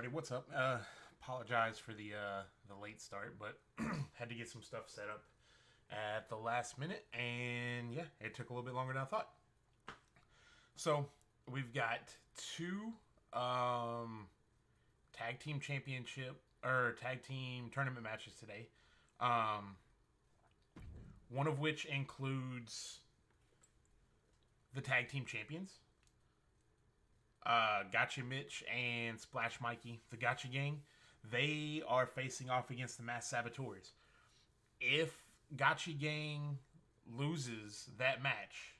everybody. What's up? Apologize for the late start, but had to get some stuff set up at the last minute, and yeah, it took a little bit longer than I thought. So we've got two tag team championship or tag team tournament matches today. One of which includes the tag team champions. Gotcha Mitch and Splash Mikey, the Gotcha Gang, they are facing off against the Mass Saboteurs. If Gotcha Gang loses that match,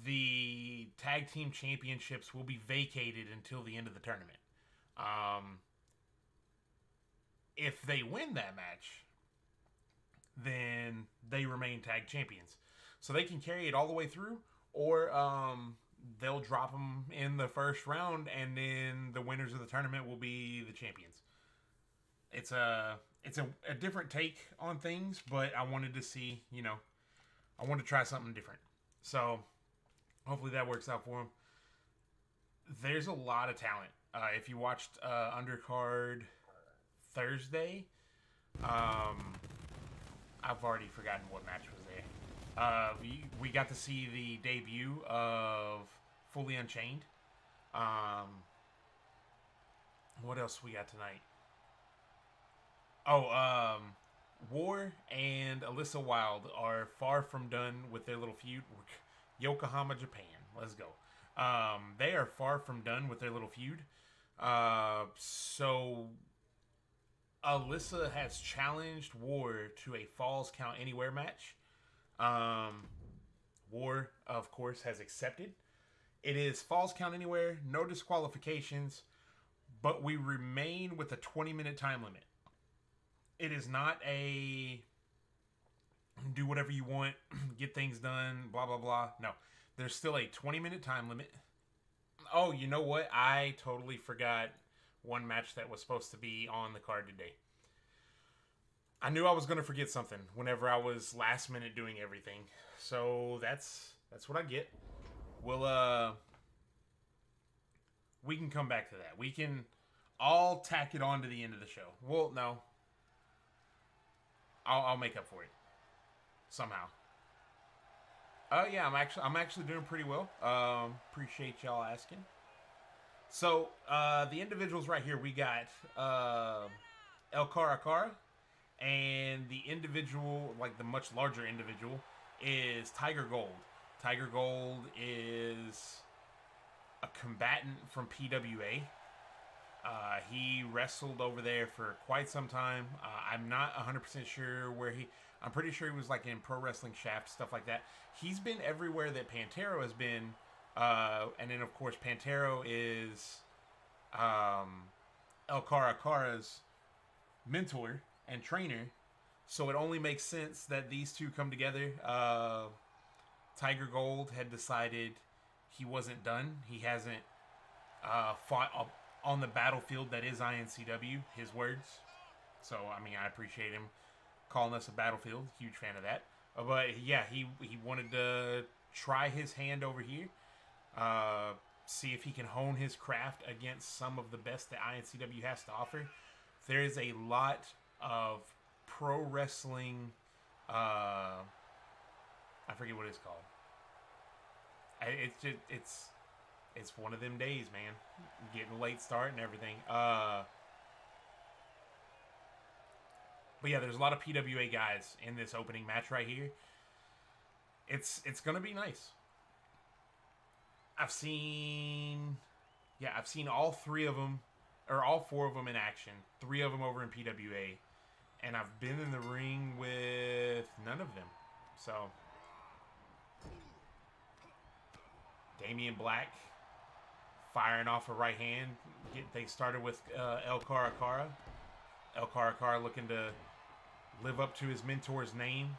the tag team championships will be vacated until the end of the tournament. If they win that match, then they remain tag champions. So they can carry it all the way through, or they'll drop them in the first round, and then the winners of the tournament will be the champions. It's a different take on things, but I wanted to see, I wanted to try something different. So hopefully that works out for them. There's a lot of talent. If you watched Undercard Thursday, I've already forgotten what match was there. We got to see the debut of Fully Unchained. What else we got tonight? War and Alyssa Wilde are far from done with their little feud. Yokohama, Japan. Let's go. They are far from done with their little feud. So Alyssa has challenged War to a Falls Count Anywhere match. War, of course, has accepted. It is Falls Count Anywhere, no disqualifications, but we remain with a 20-minute time limit. It is not a do whatever you want, get things done, blah, blah, blah. No, there's still a 20-minute time limit. Oh, you know what? I totally forgot one match that was supposed to be on the card today. I knew I was going to forget something whenever I was last minute doing everything. So that's what I get. We can come back to that. I'll tack it on to the end of the show. Well, no. I'll make up for it. Somehow. Yeah, I'm actually doing pretty well. Appreciate y'all asking. So, the individuals right here, we got El Cara Cara. And the individual, like the much larger individual, is Tiger Gold. Tiger Gold is a combatant from PWA. He wrestled over there for quite some time. I'm not 100% sure where I'm pretty sure he was like in Pro Wrestling Shaft, stuff like that. He's been everywhere that Pantero has been. And then, of course, Pantero is El Cara Cara's mentor and trainer, so it only makes sense that these two come together. Tiger Gold had decided he wasn't done. He hasn't fought on the battlefield that is iNCW, his words. So, I mean, I appreciate him calling us a battlefield. Huge fan of that. But, yeah, he wanted to try his hand over here. See if he can hone his craft against some of the best that iNCW has to offer. There is a lot of pro wrestling, I forget what it's called. It's one of them days, man. Getting a late start and everything. But yeah, there's a lot of PWA guys in this opening match right here. It's gonna be nice. I've seen all three of them, or all four of them in action. 3 of them over in PWA. And I've been in the ring with none of them. So, Damian Black firing off a right hand. They started with El Cara Cara. El Cara Cara looking to live up to his mentor's name.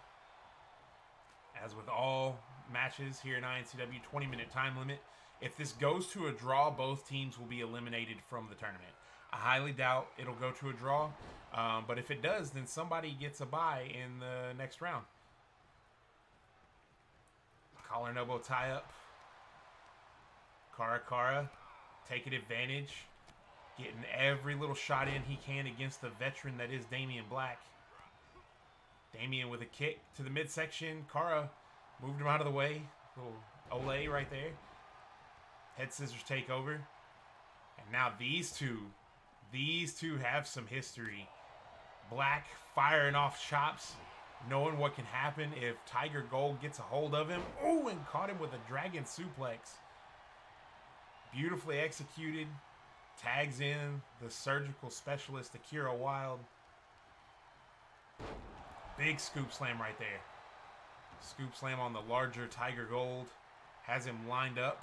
As with all matches here in iNCW, 20-minute time limit. If this goes to a draw, both teams will be eliminated from the tournament. I highly doubt it'll go to a draw. But if it does, then somebody gets a bye in the next round. Collar and elbow tie up. Cara Cara taking advantage Getting every little shot in he can against the veteran that is Damian Black. Damian with a kick to the midsection. Cara moved him out of the way. Little Olay right there. Head scissors take over. And now these two have some history. Black firing off chops, knowing what can happen if Tiger Gold gets a hold of him. Oh, and caught him with a dragon suplex. Beautifully executed. Tags in the surgical specialist, Akira Wilde. Big scoop slam right there. Scoop slam on the larger Tiger Gold. Has him lined up.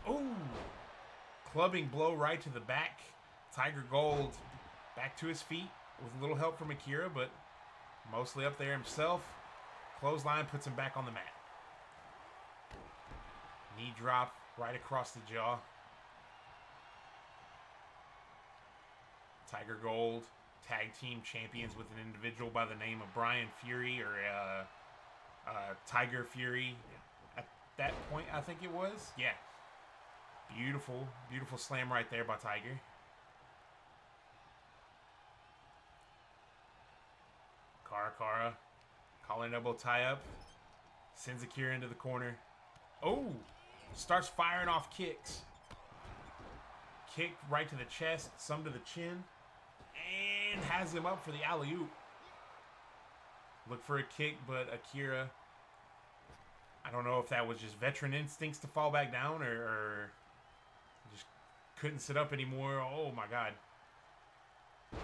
Oh! Clubbing blow right to the back. Tiger Gold back to his feet with a little help from Akira, but mostly up there himself. Clothesline puts him back on the mat. Knee drop right across the jaw. Tiger Gold, tag team champions with an individual by the name of Brian Fury or Tiger Fury. At that point, I think it was. Yeah. Beautiful, beautiful slam right there by Tiger. Cara, collar elbow tie up. Sends Akira into the corner. Oh! Starts firing off kicks. Kick right to the chest, some to the chin. And has him up for the alley-oop. Look for a kick, but Akira, I don't know if that was just veteran instincts to fall back down or just couldn't sit up anymore. Oh my God.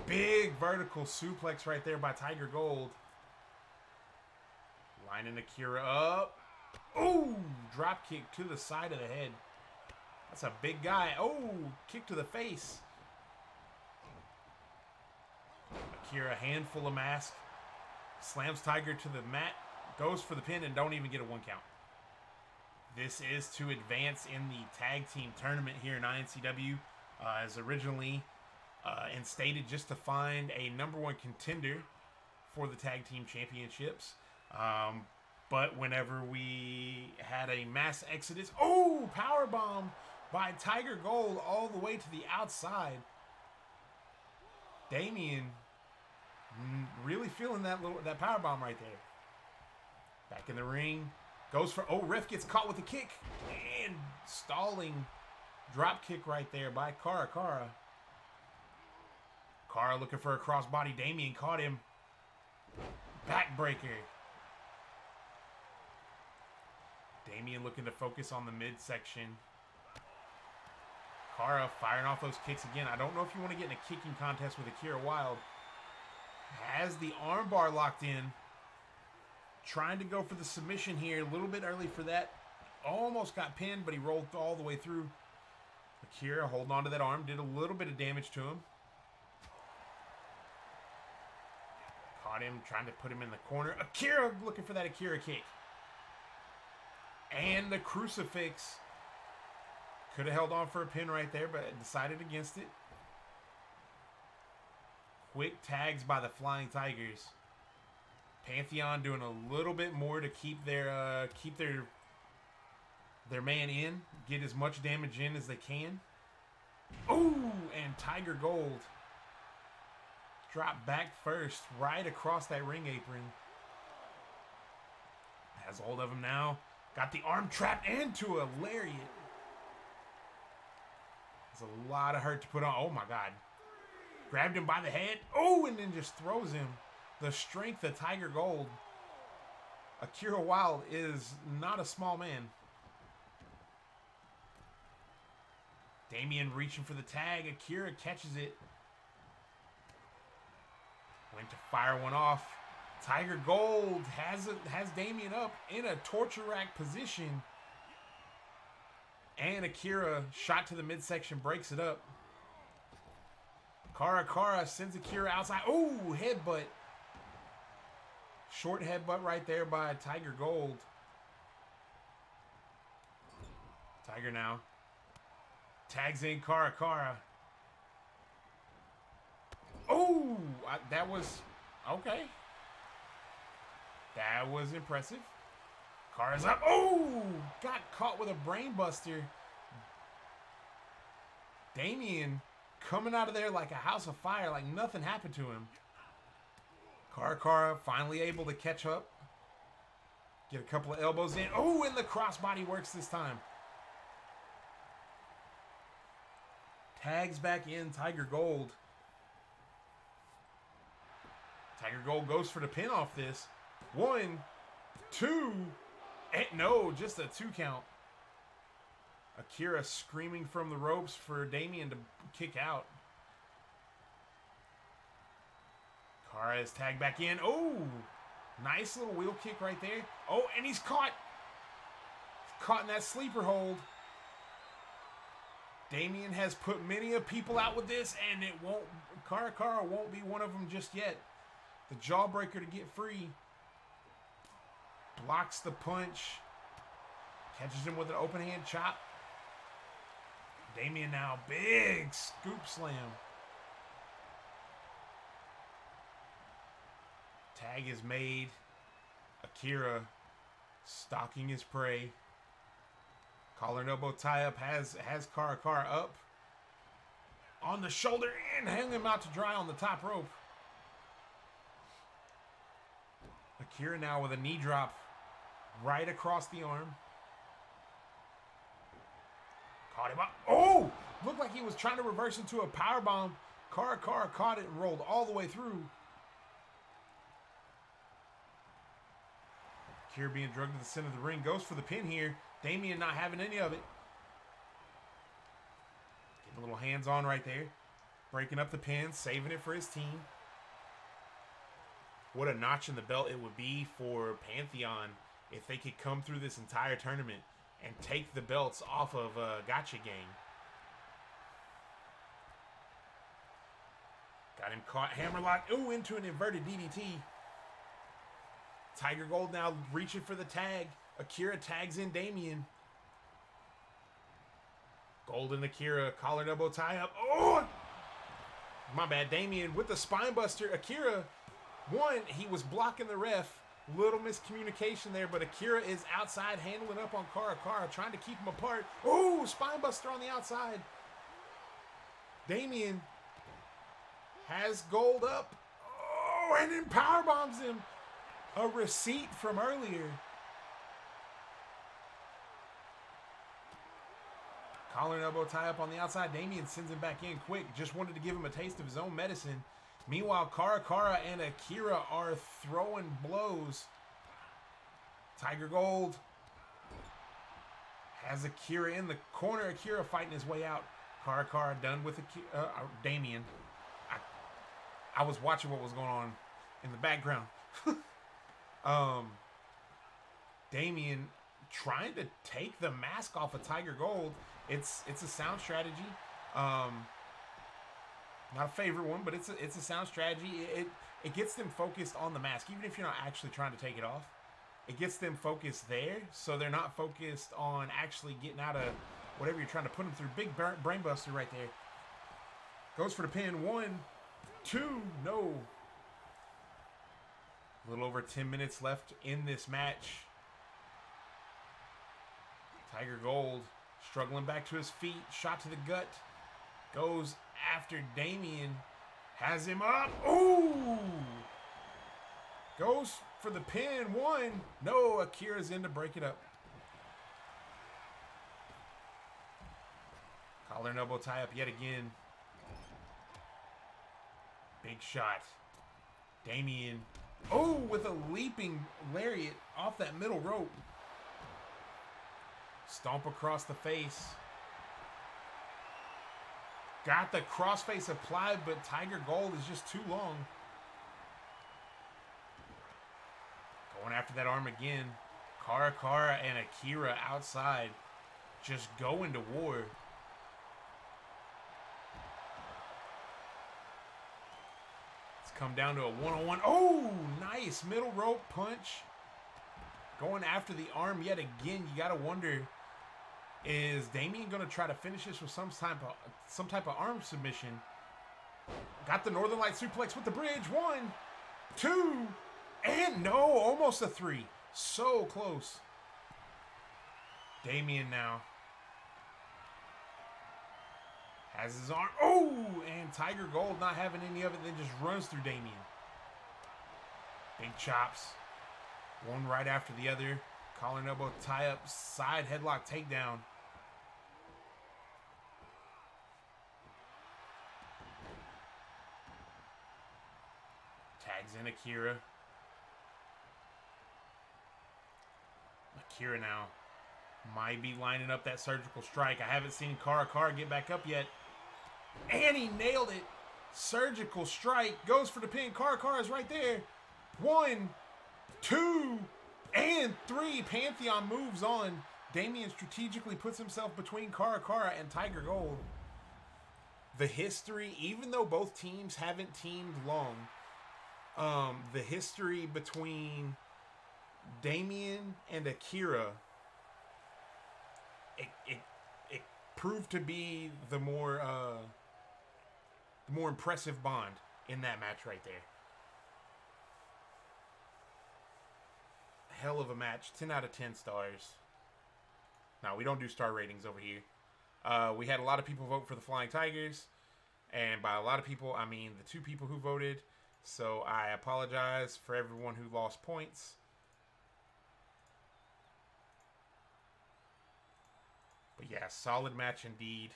Big vertical suplex right there by Tiger Gold. Lining Akira up. Oh, drop kick to the side of the head. That's a big guy. Oh, kick to the face. Akira, handful of mask. Slams Tiger to the mat. Goes for the pin and don't even get a 1 count. This is to advance in the tag team tournament here in iNCW. As originally instated just to find a #1 contender for the tag team championships. But whenever we had a mass exodus, oh, powerbomb by Tiger Gold all the way to the outside. Damian really feeling that powerbomb right there. Back in the ring, goes for, oh, ref gets caught with a kick and stalling drop kick right there by Cara. Cara looking for a crossbody. Damian caught him. Backbreaker. Damian looking to focus on the midsection. Cara firing off those kicks again. I don't know if you want to get in a kicking contest with Akira Wilde. Has the armbar locked in. Trying to go for the submission here. A little bit early for that. Almost got pinned, but he rolled all the way through. Akira holding on to that arm. Did a little bit of damage to him. Caught him, trying to put him in the corner. Akira looking for that Akira kick. And the crucifix. Could have held on for a pin right there, but decided against it. Quick tags by the Flying Tigers. Pantheon doing a little bit more to keep their man in. Get as much damage in as they can. Ooh, and Tiger Gold. Drop back first, right across that ring apron. Has hold of him now. Got the arm trapped into a lariat. There's a lot of hurt to put on. Oh my God. Grabbed him by the head. Oh, and then just throws him. The strength of Tiger Gold. Akira Wilde is not a small man. Damian reaching for the tag. Akira catches it. Went to fire one off. Tiger Gold has Damian up in a torture rack position. And Akira shot to the midsection, breaks it up. Cara sends Akira outside. Oh, headbutt. Short headbutt right there by Tiger Gold. Tiger now. Tags in Cara. Oh, that was okay. That was impressive. Cara's up. Oh, got caught with a brain buster Damien coming out of there like a house of fire, like nothing happened to him. Cara finally able to catch up. Get a couple of elbows in. Oh, and the crossbody works this time. Tags back in Tiger Gold. Tiger Gold goes for the pin off this. 1, 2, and no, just a 2 count. Akira screaming from the ropes for Damien to kick out. Cara is tagged back in. Oh, nice little wheel kick right there. Oh, and he's caught. He's caught in that sleeper hold. Damien has put many of people out with this, and it won't. Cara won't be one of them just yet. The jawbreaker to get free. Blocks the punch. Catches him with an open hand chop. Damien now, big scoop slam. Tag is made. Akira stalking his prey. Collar and elbow tie up has Cara up. On the shoulder and hang him out to dry on the top rope. Akira now with a knee drop right across the arm. Caught him up. Oh! Looked like he was trying to reverse into a powerbomb. Cara caught it and rolled all the way through. Akira being drugged to the center of the ring. Goes for the pin here. Damien not having any of it. Getting a little hands-on right there. Breaking up the pin. Saving it for his team. What a notch in the belt it would be for Pantheon if they could come through this entire tournament and take the belts off of Gotcha Gang. Got him caught. Hammerlock. Ooh, into an inverted DDT. Tiger Gold now reaching for the tag. Akira tags in Damien. Gold and Akira. Collar and elbow tie up. Oh! My bad. Damien with the spine buster. Akira, one, he was blocking the ref. Little miscommunication there, but Akira is outside handling up on Cara, trying to keep him apart. Oh, spine buster on the outside. Damien has Gold up. Oh, and then powerbombs him. A receipt from earlier. Collar and elbow tie up on the outside. Damien sends him back in quick. Just wanted to give him a taste of his own medicine. Meanwhile, Cara and Akira are throwing blows. Tiger Gold has Akira in the corner. Akira fighting his way out. Cara done with Damien. I was watching what was going on in the background. Damien trying to take the mask off of Tiger Gold. It's a sound strategy. Not a favorite one, but it's a sound strategy. It gets them focused on the mask, even if you're not actually trying to take it off. It gets them focused there, so they're not focused on actually getting out of whatever you're trying to put them through. Big brain buster right there. Goes for the pin. 1, 2, no. A little over 10 minutes left in this match. Tiger Gold struggling back to his feet. Shot to the gut. Goes after Damien. Has him up. Ooh! Goes for the pin. 1. No, Akira's in to break it up. Collar and elbow tie up yet again. Big shot. Damien. Oh, with a leaping lariat off that middle rope. Stomp across the face. Got the crossface applied, but Tiger Gold is just too long. Going after that arm again. Cara and Akira outside. Just going to war. It's come down to a one-on-one. Oh, nice middle rope punch. Going after the arm yet again. You got to wonder, is Damien going to try to finish this with some type of arm submission? Got the Northern Light suplex with the bridge. 1, 2, and no, almost a 3. So close. Damien now Has his arm. Oh! And Tiger Gold not having any of it, then just runs through Damien. Big chops. One right after the other. Collar and elbow tie up. Side headlock takedown. Tags in Akira. Akira now might be lining up that surgical strike. I haven't seen Cara get back up yet. And he nailed it. Surgical strike. Goes for the pin. Cara is right there. 1, 2, and 3. Pantheon moves on. Damien strategically puts himself between Cara and Tiger Gold. The history, even though both teams haven't teamed long, the history between Damien and Akira, it proved to be the more impressive bond in that match right there. Hell of a match. 10 out of 10 stars. Now, we don't do star ratings over here. We had a lot of people vote for the Flying Tigers. And by a lot of people, I mean the 2 people who voted. So I apologize for everyone who lost points. But yeah, solid match indeed.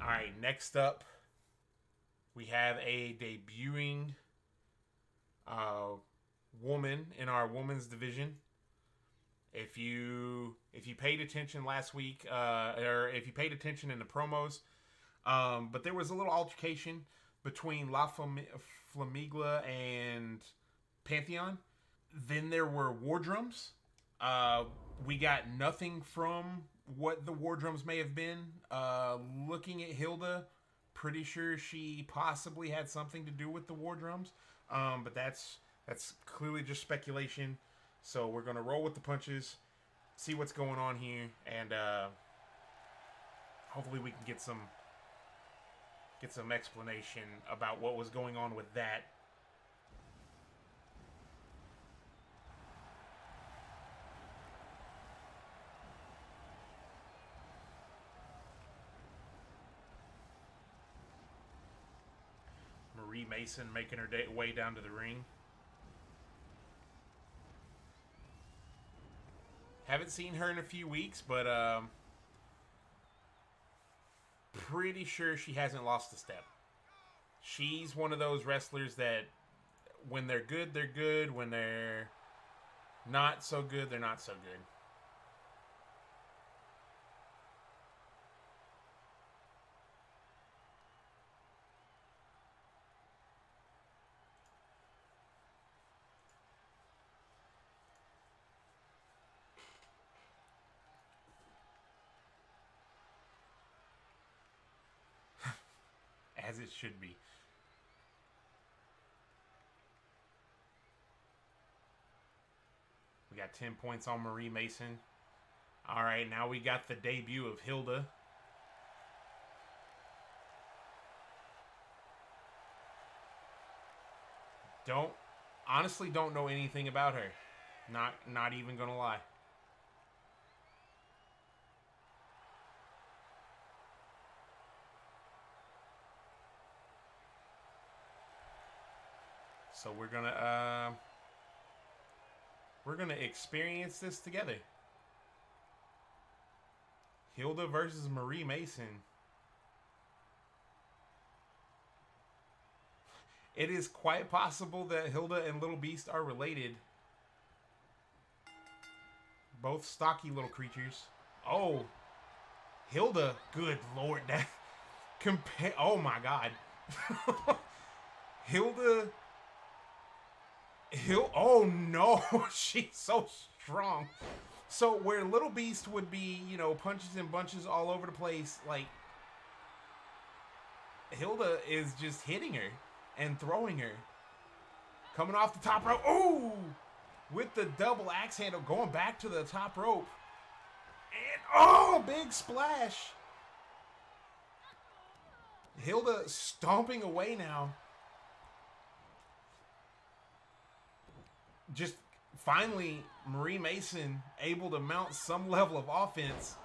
All right, next up, we have a debuting woman in our women's division. If you paid attention last week, or if you paid attention in the promos, but there was a little altercation between La Flamiglia and Pantheon. Then there were war drums. We got nothing from what the war drums may have been. Looking at Hilda, pretty sure she possibly had something to do with the war drums. But that's clearly just speculation. So we're going to roll with the punches, see what's going on here, and hopefully we can get some explanation about what was going on with that. Marie Mason making her way down to the ring. Haven't seen her in a few weeks, but pretty sure she hasn't lost a step. She's one of those wrestlers that when they're good, they're good. When they're not so good, they're not so good. As it should be. We got 10 points on Marie Mason. All right, now we got the debut of Hilda. Honestly don't know anything about her. Not even gonna lie. So we're gonna experience this together. Hilda versus Marie Mason. It is quite possible that Hilda and Little Beast are related. Both stocky little creatures. Oh, Hilda, good lord, that oh my god. Oh no, she's so strong. So where Little Beast would be, punches and bunches all over the place, like, Hilda is just hitting her and throwing her. Coming off the top rope. Ooh! With the double axe handle, going back to the top rope. And, big splash. Hilda stomping away now. Just finally, Marie Mason able to mount some level of offense.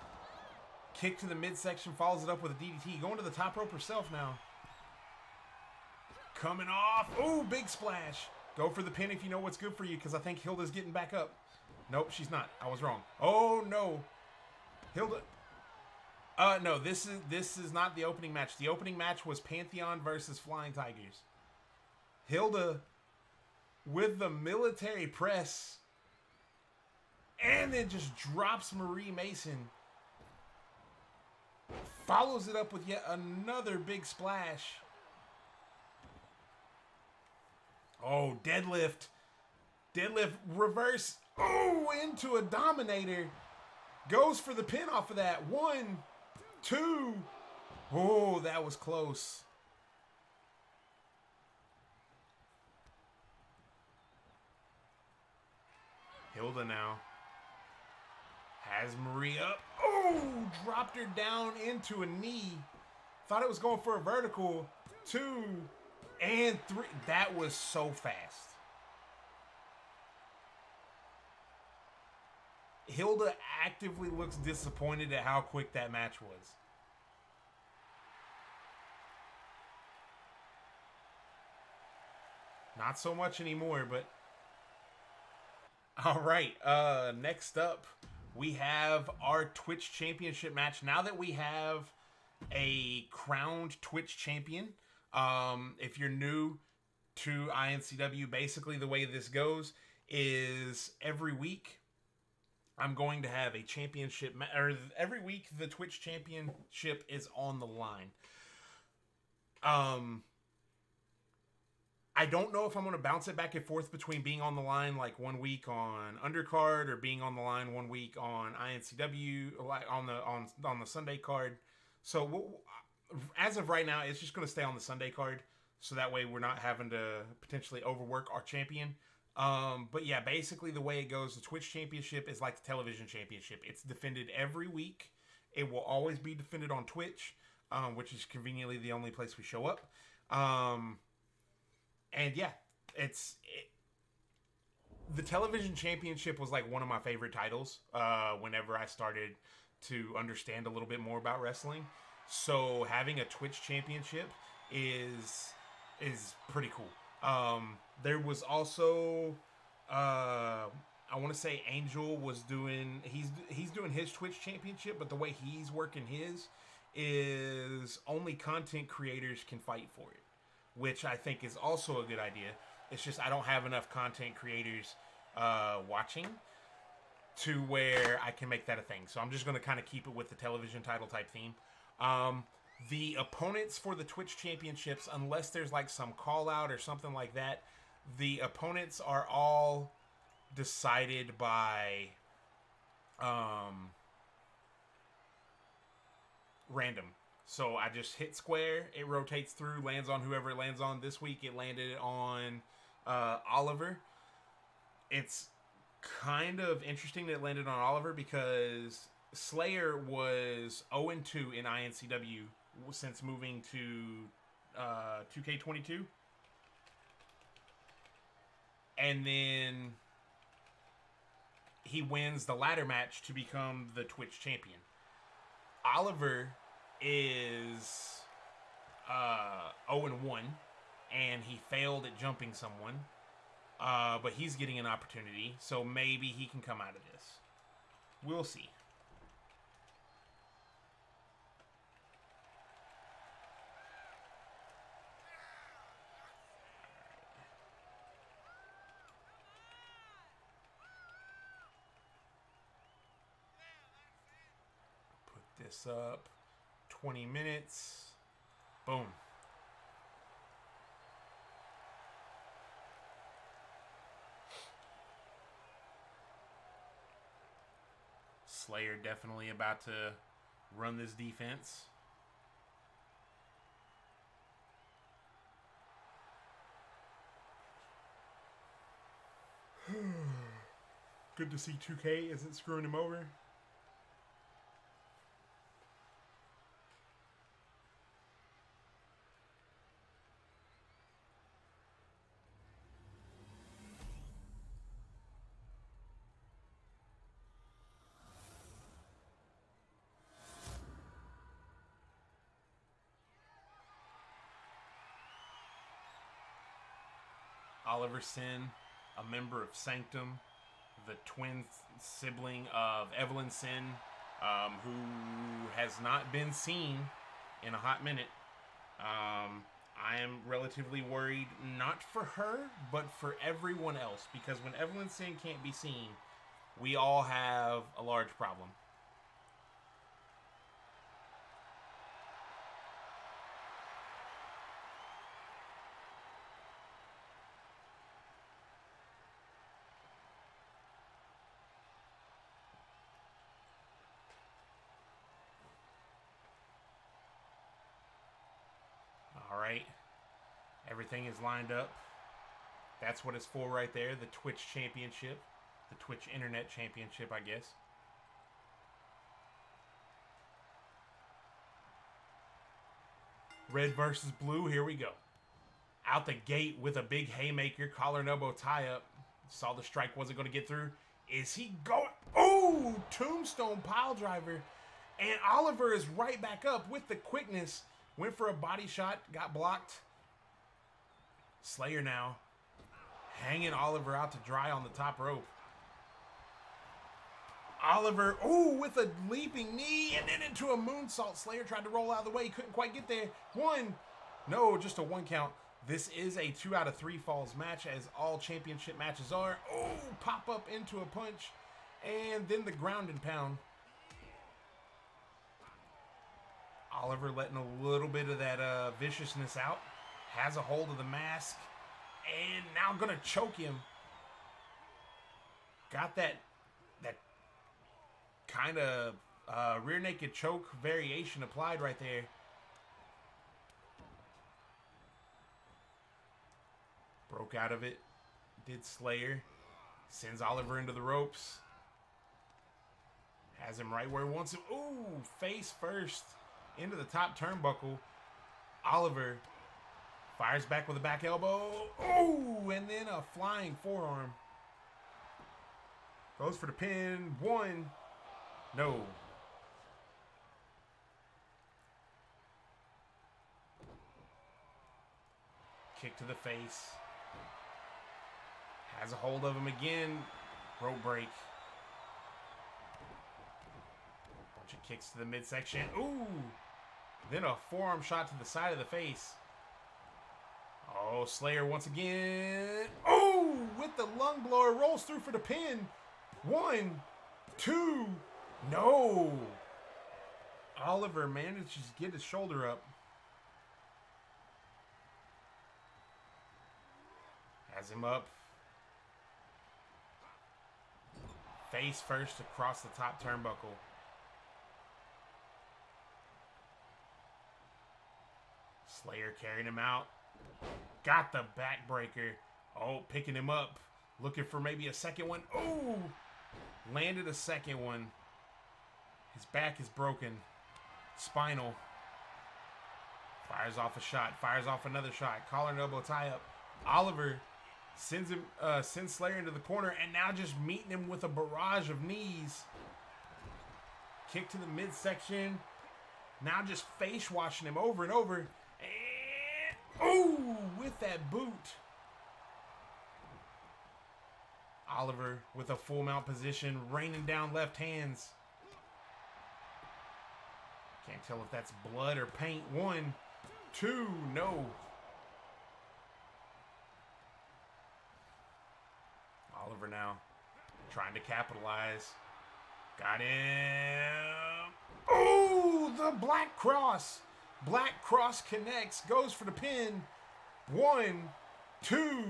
Kick to the midsection, follows it up with a DDT. Going to the top rope herself now. Coming off. Ooh, big splash. Go for the pin if you know what's good for you, because I think Hilda's getting back up. Nope, she's not. I was wrong. Oh, no. Hilda. No, this is not the opening match. The opening match was Pantheon versus Flying Tigers. Hilda with the military press. And then just drops Marie Mason. Follows it up with yet another big splash. Oh, deadlift. Deadlift reverse. Oh, into a Dominator. Goes for the pin off of that. 1, 2. Oh, that was close. Hilda now. Has Marie up. Oh, dropped her down into a knee. Thought it was going for a vertical. 2 and 3. That was so fast. Hilda actively looks disappointed at how quick that match was. Not so much anymore, but... All right, next up, we have our Twitch Championship match. Now that we have a crowned Twitch champion, if you're new to iNCW, basically the way this goes is every week I'm going to have a championship, or every week the Twitch Championship is on the line. I don't know if I'm going to bounce it back and forth between being on the line like 1 week on Undercard or being on the line 1 week on iNCW on the Sunday card. So as of right now, it's just going to stay on the Sunday card. So that way we're not having to potentially overwork our champion. But yeah, basically the way it goes, the Twitch Championship is like the television championship. It's defended every week. It will always be defended on Twitch, which is conveniently the only place we show up. And yeah, the television championship was like one of my favorite titles whenever I started to understand a little bit more about wrestling. So having a Twitch championship is pretty cool. There was also I want to say Angel was doing he's doing his Twitch championship, but the way he's working his is only content creators can fight for it, which I think is also a good idea. It's just I don't have enough content creators watching to where I can make that a thing. So I'm just going to kind of keep it with the television title type theme. The opponents for the Twitch championships, unless there's like some call out or something like that, the opponents are all decided by random. So I just hit square, it rotates through, lands on whoever it lands on. This week it landed on Oliver. It's kind of interesting that it landed on Oliver because Slayer was 0-2 in iNCW since moving to 2K22. And then he wins the ladder match to become the Twitch champion. Oliver is 0-1, and he failed at jumping someone. But he's getting an opportunity, so maybe he can come out of this. We'll see. Put this up. 20 minutes. Boom. Slayer definitely about to run this defense. Good to see 2K isn't screwing him over. Oliver Sinn, a member of Sanctum, the twin sibling of Evelyn Sinn, who has not been seen in a hot minute. I am relatively worried, not for her, but for everyone else, because when Evelyn Sinn can't be seen, we all have a large problem. All right. Everything is lined up. That's what it's for right there. The Twitch Championship. The Twitch Internet Championship, I guess. Red versus blue. Here we go. Out the gate with a big haymaker. Collar and elbow tie up. Saw the strike wasn't going to get through. Is he going? Oh! Tombstone pile driver. And Oliver is right back up with the quickness. Went for a body shot. Got blocked. Slayer now. Hanging Oliver out to dry on the top rope. Oliver, with a leaping knee and then into a moonsault. Slayer tried to roll out of the way. He couldn't quite get there. No, just a 1 count. This is a 2 out of 3 falls match, as all championship matches are. Pop up into a punch. And then the ground and pound. Oliver letting a little bit of that viciousness out. Has a hold of the mask. And now going to choke him. Got that kind of rear naked choke variation applied right there. Broke out of it. Did Slayer. Sends Oliver into the ropes. Has him right where he wants him. Face first into the top turnbuckle. Oliver fires back with a back elbow. And then a flying forearm. Goes for the pin. 1. No. Kick to the face. Has a hold of him again. Rope break. Bunch of kicks to the midsection. Then a forearm shot to the side of the face. Slayer once again. With the lung blower. Rolls through for the pin. 1, 2. No. Oliver manages to get his shoulder up. Has him up. Face first across the top turnbuckle. Slayer carrying him out. Got the backbreaker. Picking him up. Looking for maybe a second one. Landed a second one. His back is broken. Spinal. Fires off a shot. Fires off another shot. Collar and elbow tie up. Oliver sends Slayer into the corner, and now just meeting him with a barrage of knees. Kick to the midsection. Now just face washing him over and over. And with that boot. Oliver with a full mount position, raining down left hands. Can't tell if that's blood or paint. 1, 2, no. Oliver now trying to capitalize. Got him. The Black Cross. Black Cross connects. Goes for the pin. 1, 2,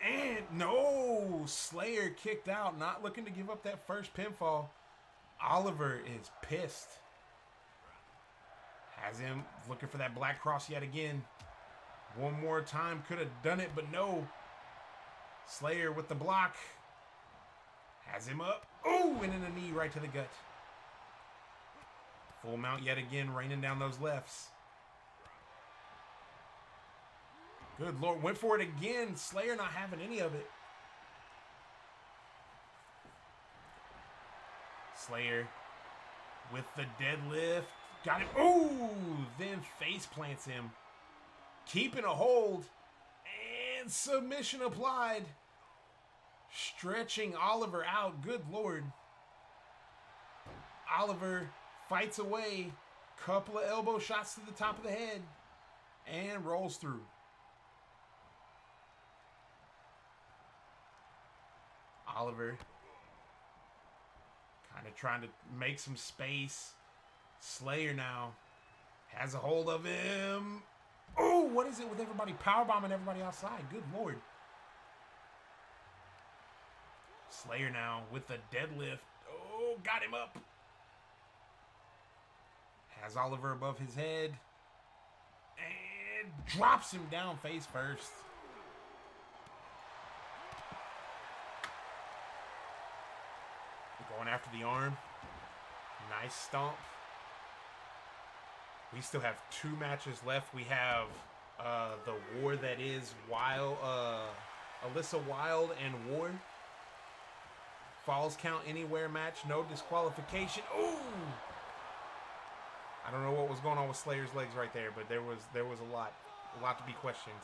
and no. Slayer kicked out. Not looking to give up that first pinfall. Oliver is pissed. Has him looking for that Black Cross yet again. One more time. Could have done it, but no. Slayer with the block. Has him up. And then a knee right to the gut. Full mount yet again, raining down those lefts. Good Lord. Went for it again. Slayer not having any of it. Slayer with the deadlift. Got him. Then face plants him. Keeping a hold. And submission applied. Stretching Oliver out. Good Lord. Oliver fights away. Couple of elbow shots to the top of the head. And rolls through. Oliver kind of trying to make some space. Slayer now has a hold of him. Oh, what is it with everybody powerbombing everybody outside? Good Lord. Slayer now with the deadlift. Oh, got him up. Has Oliver above his head. And drops him down face first. Going after the arm. Nice stomp. We still have 2 matches left. We have the war that is Wild, Alyssa Wild and War. Falls count anywhere match. No disqualification. Ooh! I don't know what was going on with Slayer's legs right there, but there was a lot to be questioned.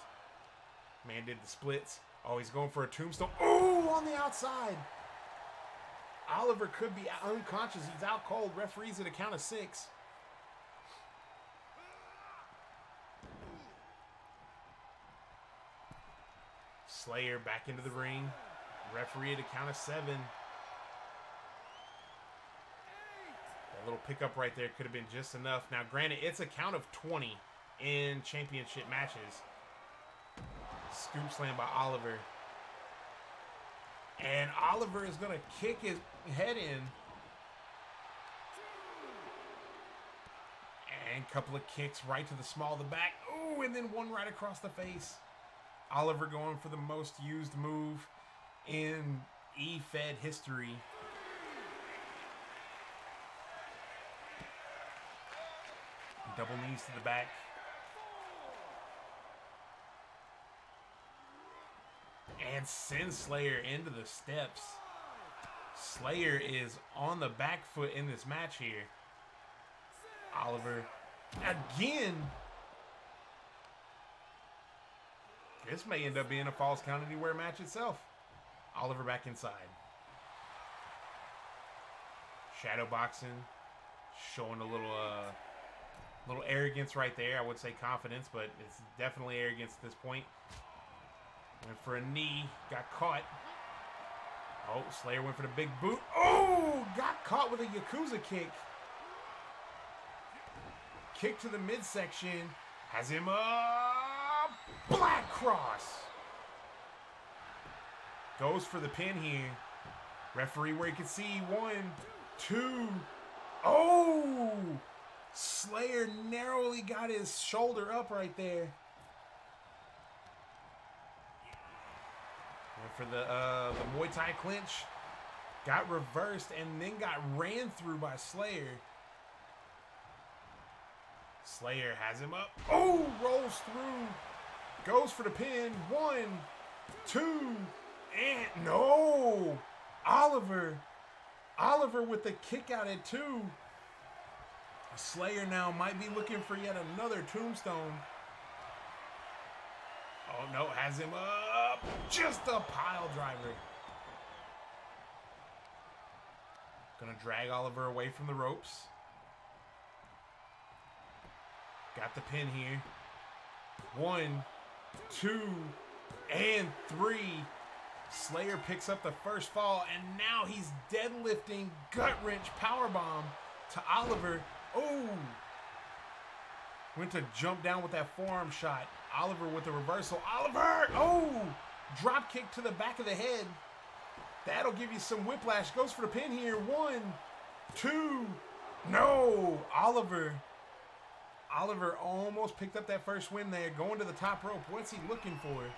Man did the splits. Oh, he's going for a tombstone. Ooh, on the outside. Oliver could be unconscious. He's out cold. Referees at a count of 6. Slayer back into the ring. Referee at a count of 7. That little pickup right there could have been just enough. Now, granted, it's a count of 20 in championship matches. Scoop slam by Oliver. And Oliver is going to kick his head in. And a couple of kicks right to the small of the back. Ooh, and then one right across the face. Oliver going for the most used move in E-Fed history. Double knees to the back. And sends Slayer into the steps. Slayer is on the back foot in this match here. Oliver again. This may end up being a Falls Count Anywhere match itself. Oliver back inside. Shadow boxing. Showing a little arrogance right there. I would say confidence, but it's definitely arrogance at this point. Went for a knee. Got caught. Oh, Slayer went for the big boot. Oh, got caught with a Yakuza kick. Kick to the midsection. Has him up. Black cross. Goes for the pin here. Referee where you can see 1, 2. Oh! Slayer narrowly got his shoulder up right there. Went for the Muay Thai clinch. Got reversed and then got ran through by Slayer. Slayer has him up. Oh, rolls through. Goes for the pin. 1, 2, and no. Oliver with the kick out at 2. Slayer now might be looking for yet another tombstone. Oh no, has him up. Just a pile driver. Gonna drag Oliver away from the ropes. Got the pin here. 1, 2, and 3. Slayer picks up the first fall, and now he's deadlifting gut wrench powerbomb to Oliver. Oh! Went to jump down with that forearm shot. Oliver with the reversal. Oliver! Oh! Drop kick to the back of the head. That'll give you some whiplash. Goes for the pin here. 1, 2. No! Oliver almost picked up that first win there. Going to the top rope. What's he looking for?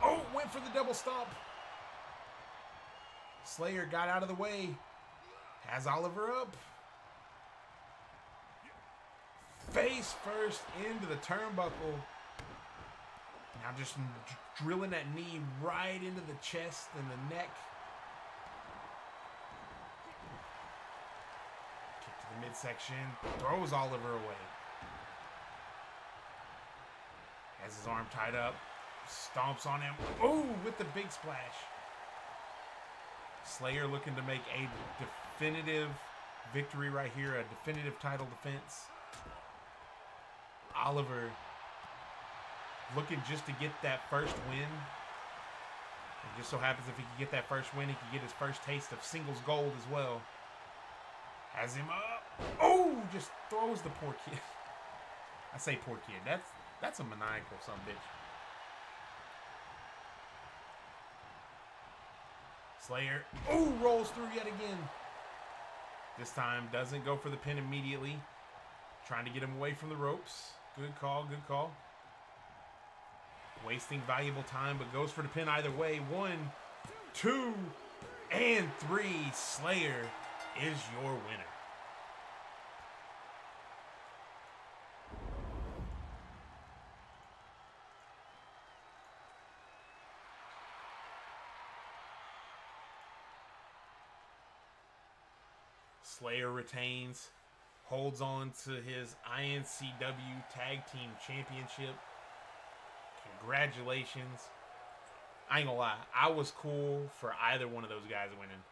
Oh! Went for the double stomp. Slayer got out of the way. Has Oliver up. Face first into the turnbuckle. Now just drilling that knee right into the chest and the neck. Kick to the midsection. Throws Oliver away. Has his arm tied up. Stomps on him. Oh, with the big splash. Slayer looking to make a definitive victory right here. A definitive title defense. Oliver looking just to get that first win. It just so happens if he can get that first win, he can get his first taste of singles gold as well. Has him up. Oh, just throws the poor kid. I say poor kid. That's a maniacal son of a bitch. Slayer. Oh, rolls through yet again. This time doesn't go for the pin immediately. Trying to get him away from the ropes. Good call, good call. Wasting valuable time, but goes for the pin either way. 1, 2, and 3. Slayer is your winner. Slayer retains, holds on to his iNCW Tag Team Championship. Congratulations. I ain't gonna lie, I was cool for either one of those guys winning.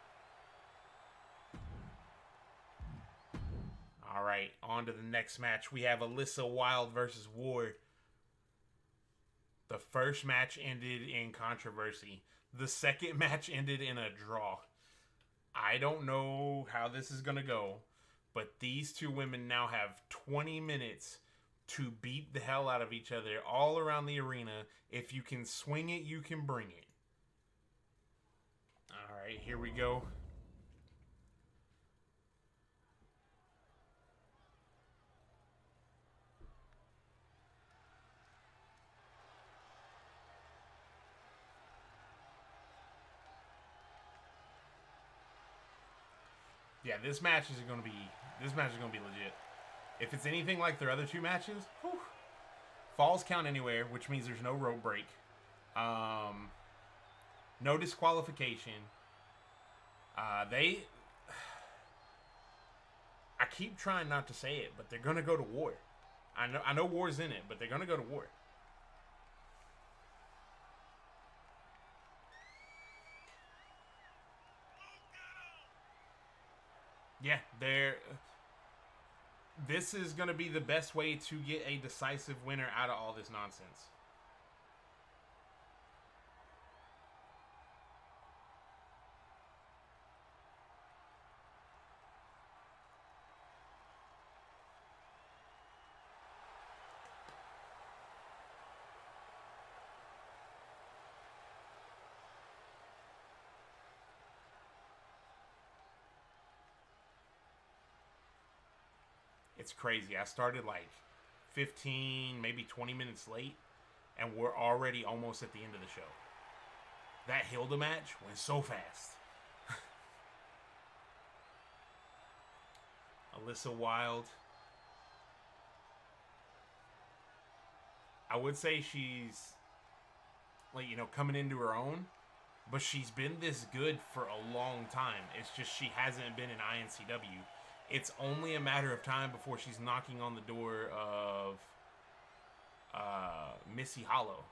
Alright, on to the next match. We have Alyssa Wilde versus Ward. The first match ended in controversy. The second match ended in a draw. I don't know how this is going to go, but these two women now have 20 minutes to beat the hell out of each other all around the arena. If you can swing it, you can bring it. All right, here we go. Yeah, this match is going to be legit. If it's anything like their other two matches, whew, falls count anywhere, which means there's no rope break, no disqualification. I keep trying not to say it, but they're going to go to war. I know war's in it, but they're going to go to war. Yeah, this is going to be the best way to get a decisive winner out of all this nonsense. It's crazy. I started like 15, maybe 20 minutes late, and we're already almost at the end of the show. That Hilda match went so fast. Alyssa Wilde. I would say she's, like, coming into her own, but she's been this good for a long time. It's just she hasn't been in iNCW. It's only a matter of time before she's knocking on the door of Missy Hollow.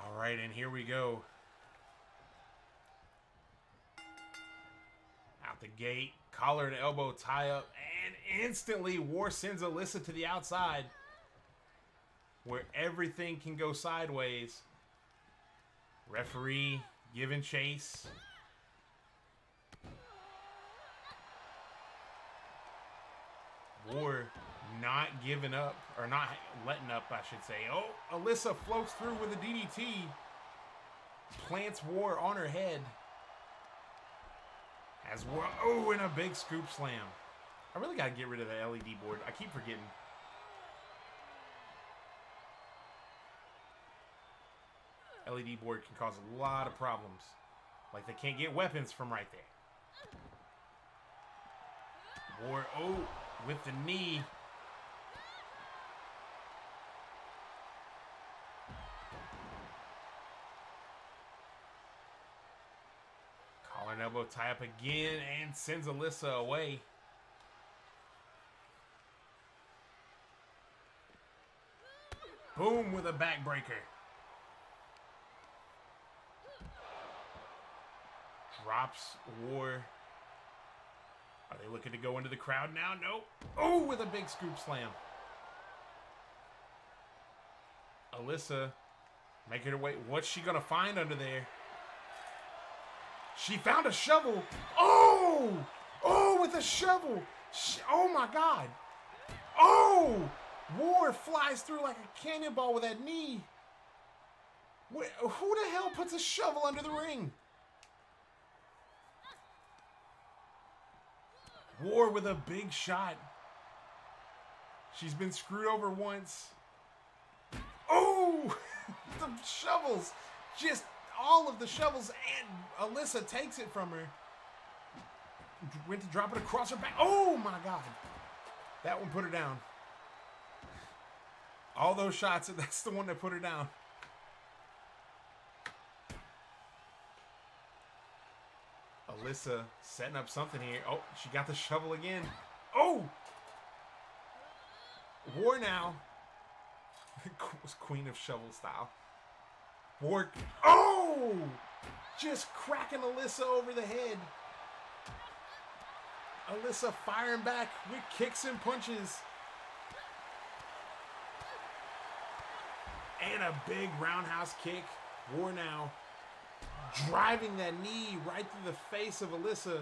All right, and here we go. The gate, collar and elbow tie up, and instantly War sends Alyssa to the outside where everything can go sideways. Referee giving chase. War not giving up, or not letting up, I should say. Oh, Alyssa floats through with a DDT. Plants War on her head. As War, oh, and a big scoop slam. I really got to get rid of the LED board. I keep forgetting. LED board can cause a lot of problems. Like they can't get weapons from right there. War, oh, with the knee. Collar and elbow tie up again and sends Alyssa away. Boom with a backbreaker. Drops War. Are they looking to go into the crowd now? Nope. Oh, with a big scoop slam. Alyssa making her way. What's she going to find under there? She found a shovel. Oh! Oh, with a shovel. Oh, my God. Oh! War flies through like a cannonball with that knee. Who the hell puts a shovel under the ring? War with a big shot. She's been screwed over once. Oh! The shovels. Just all of the shovels, and Alyssa takes it from her. Went to drop it across her back. Oh my God. That one put her down. All those shots, that's the one that put her down. Alyssa setting up something here. Oh, she got the shovel again. Oh! War now. Queen of shovel style. War. Oh! Just cracking Alyssa over the head. Alyssa firing back with kicks and punches. And a big roundhouse kick. War now driving that knee right through the face of Alyssa.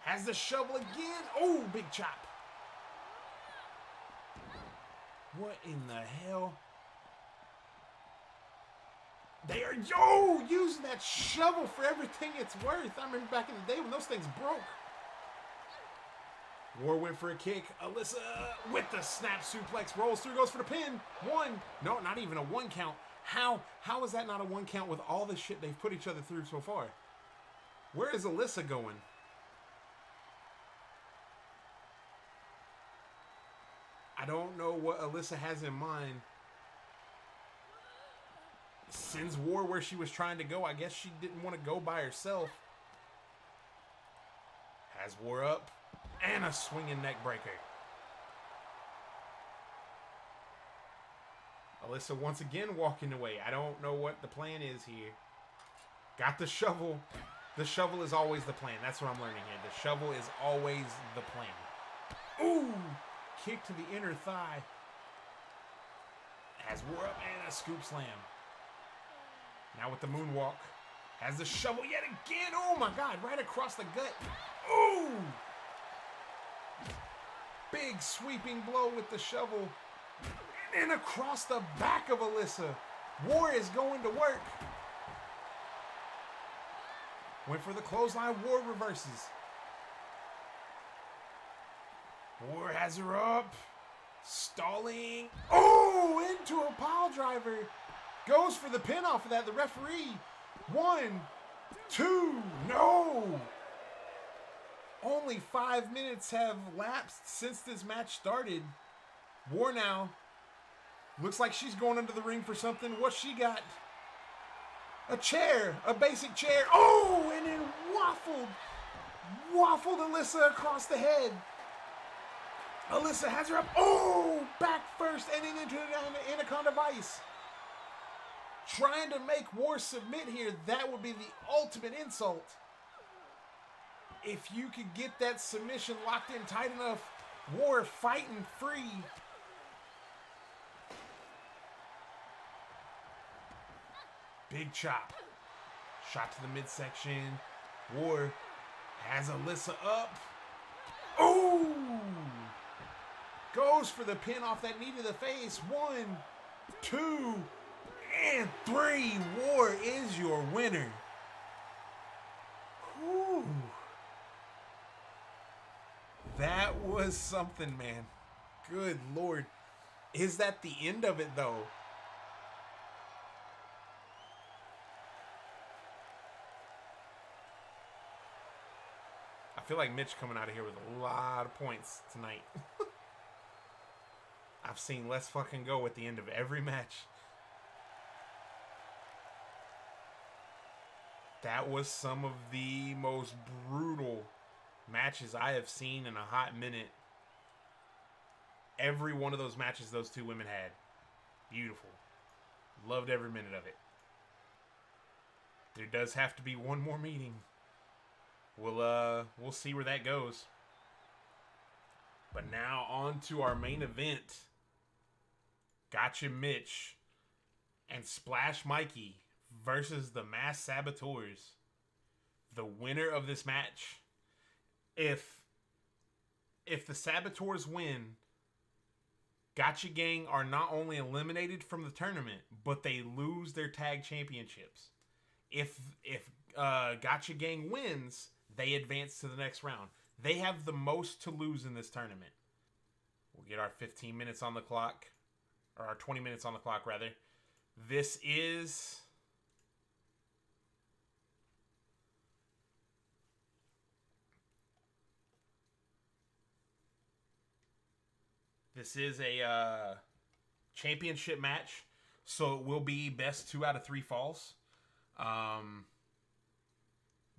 Has the shovel again. Oh, big chop. What in the hell? They are, using that shovel for everything it's worth. I remember back in the day when those things broke. War went for a kick. Alyssa with the snap suplex rolls through, goes for the pin. One. No, not even a one count. How is that not a one count with all the shit they've put each other through so far? Where is Alyssa going? I don't know what Alyssa has in mind. Sends War where she was trying to go. I guess she didn't want to go by herself. Has War up. And a swinging neck breaker. Alyssa once again walking away. I don't know what the plan is here. Got the shovel. The shovel is always the plan. That's what I'm learning here. The shovel is always the plan. Ooh! Kick to the inner thigh. Has War up and a scoop slam. Now with the moonwalk. Has the shovel yet again. Oh my God. Right across the gut. Ooh! Big sweeping blow with the shovel. And across the back of Alyssa. War is going to work. Went for the clothesline. War reverses. War has her up. Stalling. Oh, into a pile driver. Goes for the pin off of that. The referee. 1, 2, no. Only 5 minutes have lapsed since this match started. War now. Looks like she's going under the ring for something. What's she got? A chair. A basic chair. Oh, and then waffled Alyssa across the head. Alyssa has her up. Oh, back first and then into the Anaconda Vice. Trying to make War submit here. That would be the ultimate insult. If you could get that submission locked in tight enough, War fighting free. Big chop. Shot to the midsection. War has Alyssa up. Oh! Goes for the pin off that knee to the face. 1, 2, and 3. War is your winner. Whew. That was something, man. Good Lord. Is that the end of it, though? I feel like Mitch coming out of here with a lot of points tonight. I've seen Let's Fucking Go at the end of every match. That was some of the most brutal matches I have seen in a hot minute. Every one of those matches those two women had. Beautiful. Loved every minute of it. There does have to be one more meeting. We'll see where that goes. But now on to our main event. Gotcha Mitch and Splash Mikey versus the Mass Saboteurs. The winner of this match. If the Saboteurs win, Gotcha Gang are not only eliminated from the tournament, but they lose their tag championships. If Gotcha Gang wins, they advance to the next round. They have the most to lose in this tournament. We'll get our 15 minutes on the clock. Or our 20 minutes on the clock, rather. This is... This is a championship match. So it will be best 2 out of 3 falls.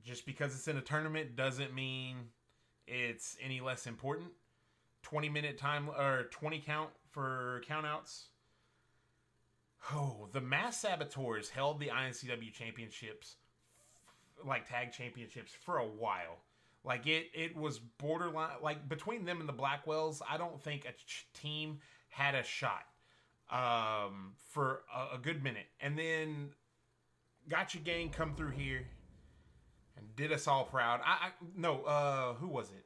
Just because it's in a tournament doesn't mean it's any less important. 20-minute time, or 20 count for countouts. Oh, the Mass Saboteurs held the iNCW championships, like tag championships, for a while. Like it was borderline, like between them and the Blackwells, I don't think a team had a shot for a good minute. And then Gotcha Gang come through here and did us all proud. Who was it?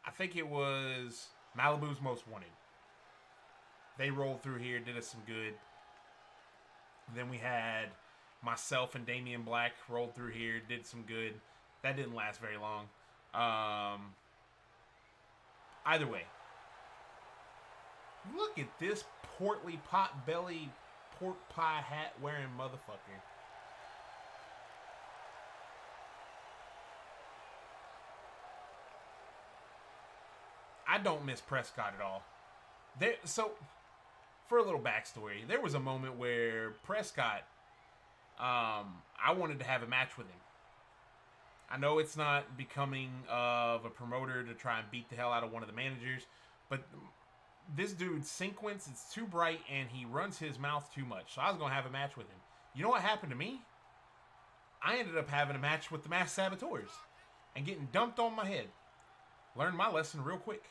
I think it was Malibu's Most Wanted. They rolled through here, did us some good. Then we had myself and Damian Black rolled through here, did some good. That didn't last very long. Either way. Look at this portly, pot-belly, pork pie hat wearing motherfucker. I don't miss Prescott at all. So, for a little backstory, there was a moment where Prescott, I wanted to have a match with him. I know it's not becoming of a promoter to try and beat the hell out of one of the managers, but this dude's sequence is too bright and he runs his mouth too much. So I was going to have a match with him. You know what happened to me? I ended up having a match with the Mass Saboteurs and getting dumped on my head. Learned my lesson real quick.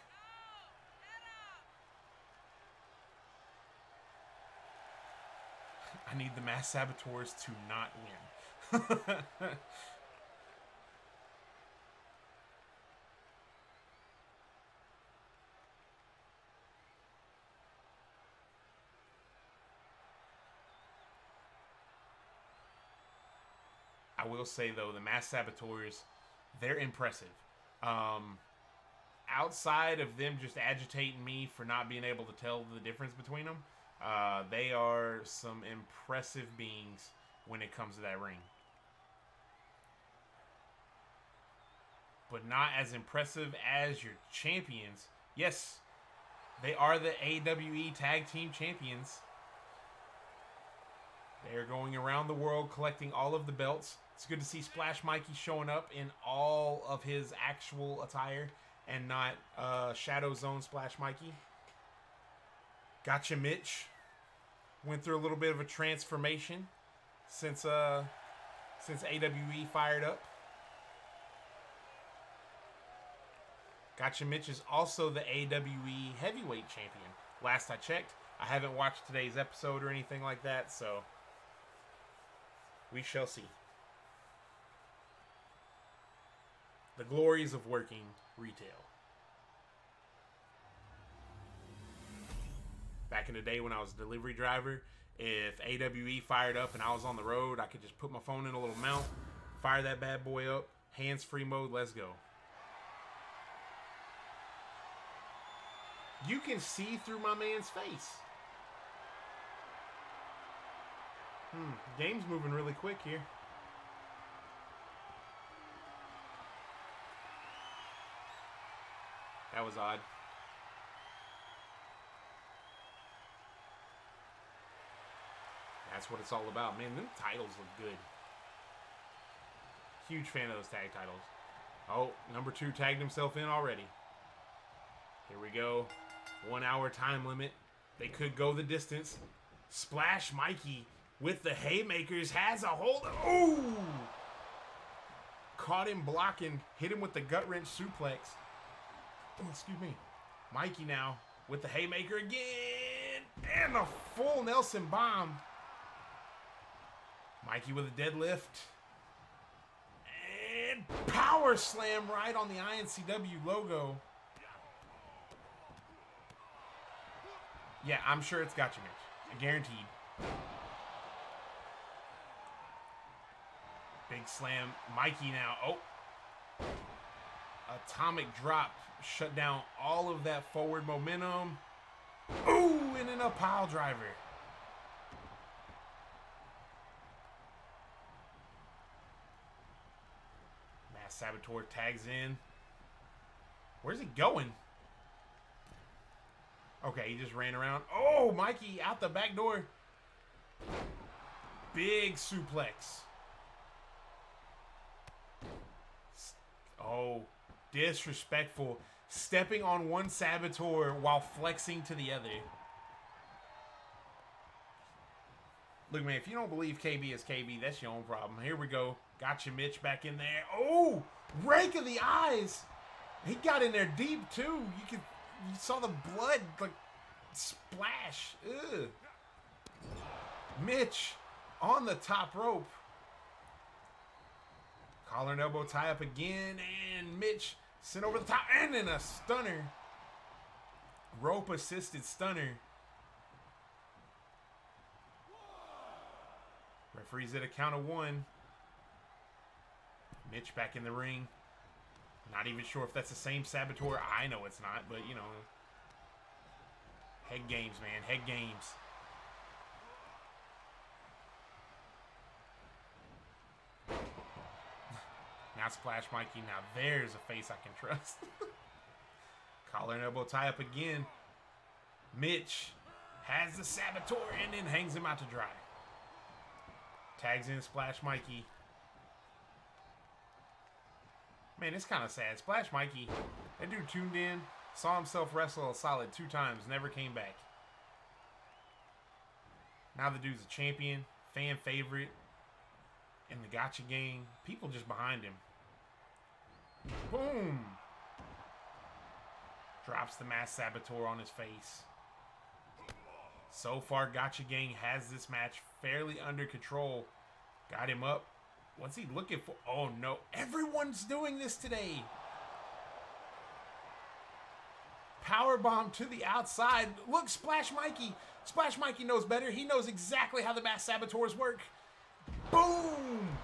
I need the Mass Saboteurs to not win. I will say, though, the Mass Saboteurs, they're impressive. Outside of them just agitating me for not being able to tell the difference between them, they are some impressive beings when it comes to that ring. But not as impressive as your champions. Yes, they are the AWE Tag Team Champions. They are going around the world collecting all of the belts. It's good to see Splash Mikey showing up in all of his actual attire and not Shadow Zone Splash Mikey. Gotcha Mitch went through a little bit of a transformation since AWE fired up. Gotcha Mitch is also the AWE Heavyweight Champion. Last I checked, I haven't watched today's episode or anything like that, so we shall see. The glories of working retail. Back in the day when I was a delivery driver, if AWE fired up and I was on the road, I could just put my phone in a little mount, fire that bad boy up, hands-free mode, let's go. You can see through my man's face. Game's moving really quick here. That was odd. That's what it's all about. Man, them titles look good. Huge fan of those tag titles. Oh, number 2 tagged himself in already. Here we go. 1 hour time limit. They could go the distance. Splash Mikey with the haymakers has a hold. Ooh! Caught him blocking. Hit him with the gut wrench suplex. Oh, excuse me. Mikey now with the haymaker again. And a full Nelson bomb. Mikey with a deadlift. And power slam right on the iNCW logo. Yeah, I'm sure it's gotcha match. Guaranteed. Big slam. Mikey now. Oh. Atomic drop. Shut down all of that forward momentum. Ooh, and then a pile driver. Mass Saboteur tags in. Where's he going? Okay, he just ran around. Oh, Mikey out the back door. Big suplex. Oh, disrespectful. Stepping on one Saboteur while flexing to the other. Look, man, if you don't believe KB is KB, that's your own problem. Here we go. Gotcha Mitch back in there. Oh, rake of the eyes. He got in there deep, too. You saw the blood, like, splash. Ugh. Mitch on the top rope. Collar and elbow tie up again, and Mitch sent over the top, and then a stunner. Rope assisted stunner. Referee's at a count of 1. Mitch back in the ring. Not even sure if that's the same Saboteur. I know it's not, but you know. Head games, man. Head games. Now Splash Mikey. Now there's a face I can trust. Collar and elbow tie up again. Mitch has the Saboteur and then hangs him out to dry. Tags in Splash Mikey. Man, it's kind of sad. Splash Mikey, that dude tuned in, saw himself wrestle a solid 2 times, never came back. Now the dude's a champion, fan favorite, in the Gotcha gang. People just behind him. Boom! Drops the Mass Saboteur on his face. So far, Gotcha gang has this match fairly under control. Got him up. What's he looking for? Oh, no. Everyone's doing this today. Powerbomb to the outside. Look, Splash Mikey. Splash Mikey knows better. He knows exactly how the Mass Saboteurs work. Boom!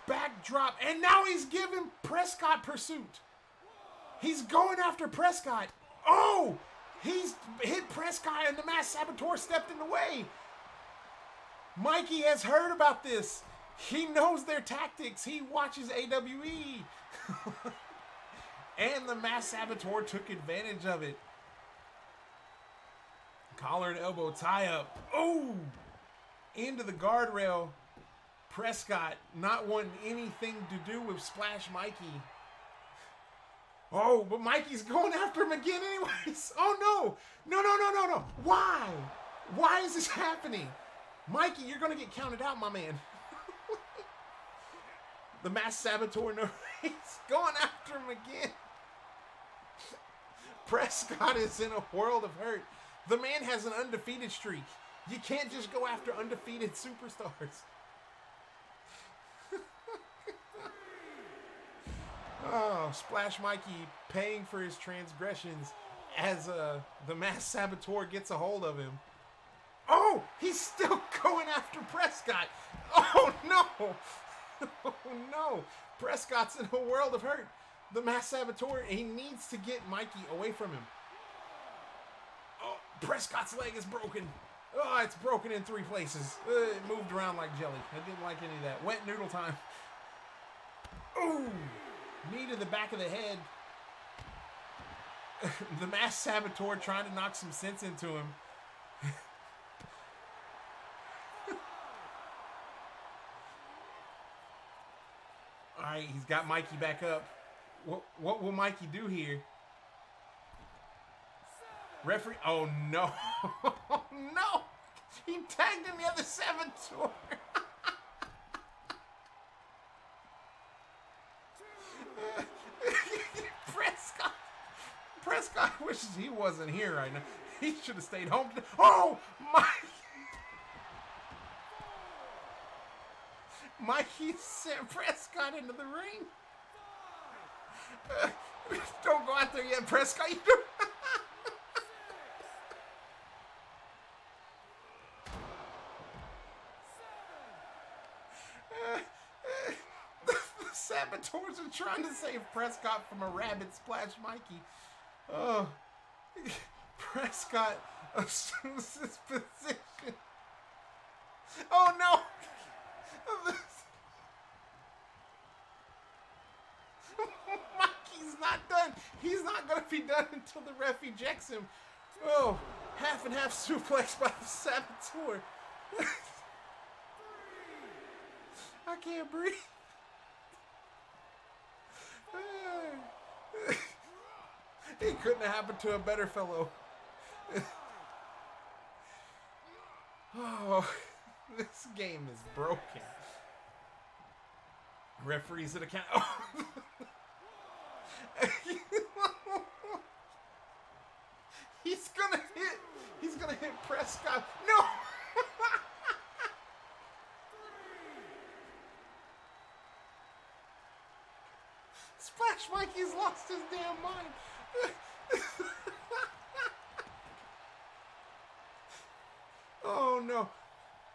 Backdrop. And now he's giving Prescott pursuit. He's going after Prescott. Oh! He's hit Prescott and the Mass Saboteur stepped in the way. Mikey has heard about this. He knows their tactics. He watches AWE. And the Mass Saboteur took advantage of it. Collar and elbow tie up. Oh! Into the guardrail. Prescott not wanting anything to do with Splash Mikey. Oh, but Mikey's going after him again anyways. Oh, no. No. Why? Why is this happening? Mikey, you're going to get counted out, my man. The Mass Saboteur, no, he's going after him again. Prescott is in a world of hurt. The man has an undefeated streak. You can't just go after undefeated superstars. Oh, Splash Mikey paying for his transgressions as the Mass Saboteur gets a hold of him. Oh, he's still going after Prescott. Oh, no. Oh, no. Prescott's in a world of hurt. The Mass Saboteur, he needs to get Mikey away from him. Oh, Prescott's leg is broken. Oh, it's broken in 3 places. It moved around like jelly. I didn't like any of that. Wet noodle time. Ooh. Knee to the back of the head. The masked saboteur trying to knock some sense into him. All right, he's got Mikey back up. What will Mikey do here? Referee. Oh no! No! He tagged in the other saboteur. Prescott wishes he wasn't here right now. He should have stayed home. Oh my! Mikey sent Prescott into the ring. Don't go out there yet, Prescott. The saboteurs are trying to save Prescott from a rabbit splash Mikey. Oh, Prescott assumes his position. Oh no! Mikey's not done. He's not going to be done until the ref ejects him. Oh, half and half suplex by the saboteur. I can't breathe. It couldn't have happened to a better fellow. Oh, this game is broken. Referees at a count. Oh. He's gonna hit Prescott. No. Splash Mikey's lost his damn mind. Oh no.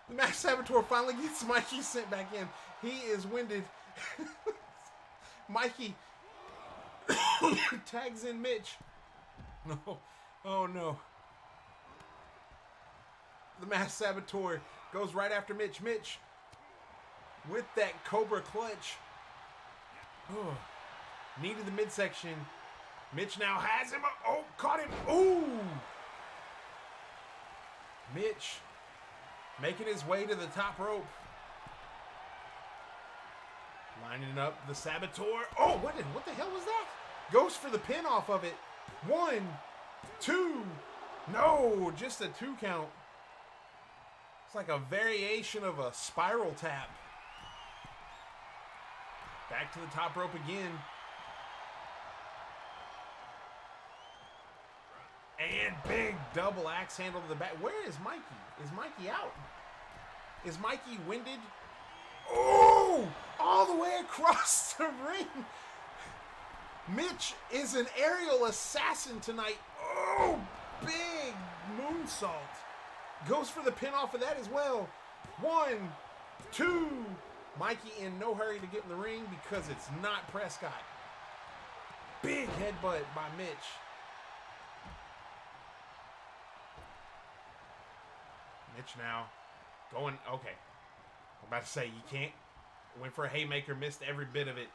The masked saboteur finally gets Mikey sent back in. He is winded. Mikey tags in Mitch. No. Oh no. The masked saboteur goes right after Mitch. Mitch with that Cobra clutch. Oh. Knee to the midsection. Mitch now has him. Oh, caught him. Ooh. Mitch making his way to the top rope. Lining up the saboteur. Oh, what the hell was that? Goes for the pin off of it. 1, 2. No, just a 2 count. It's like a variation of a spiral tap. Back to the top rope again. And big double axe handle to the back. Where is Mikey? Is Mikey out? Is Mikey winded? Oh! All the way across the ring. Mitch is an aerial assassin tonight. Oh! Big moonsault. Goes for the pin off of that as well. 1, 2. Mikey in no hurry to get in the ring because it's not Prescott. Big headbutt by Mitch. Mitch now going, okay. I'm about to say, you can't. Went for a haymaker, missed every bit of it.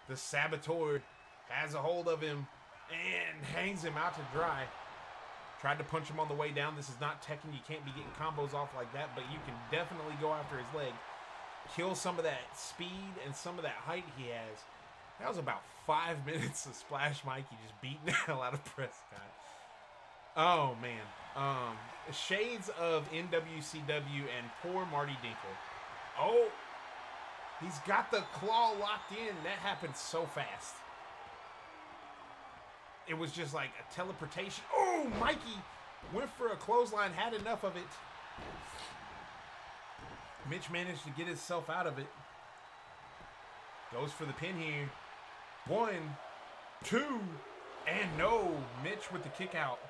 The saboteur has a hold of him and hangs him out to dry. Tried to punch him on the way down. This is not Tekken. You can't be getting combos off like that, but you can definitely go after his leg. Kill some of that speed and some of that height he has. That was about 5 minutes of Splash Mikey just beating the hell out of Prescott. Oh, man. Shades of NWCW and poor Marty Dinkle. Oh, he's got the claw locked in. That happened so fast. It was just like a teleportation. Oh, Mikey went for a clothesline, had enough of it. Mitch managed to get himself out of it. Goes for the pin here. 1, 2, and no. Mitch with the kick out.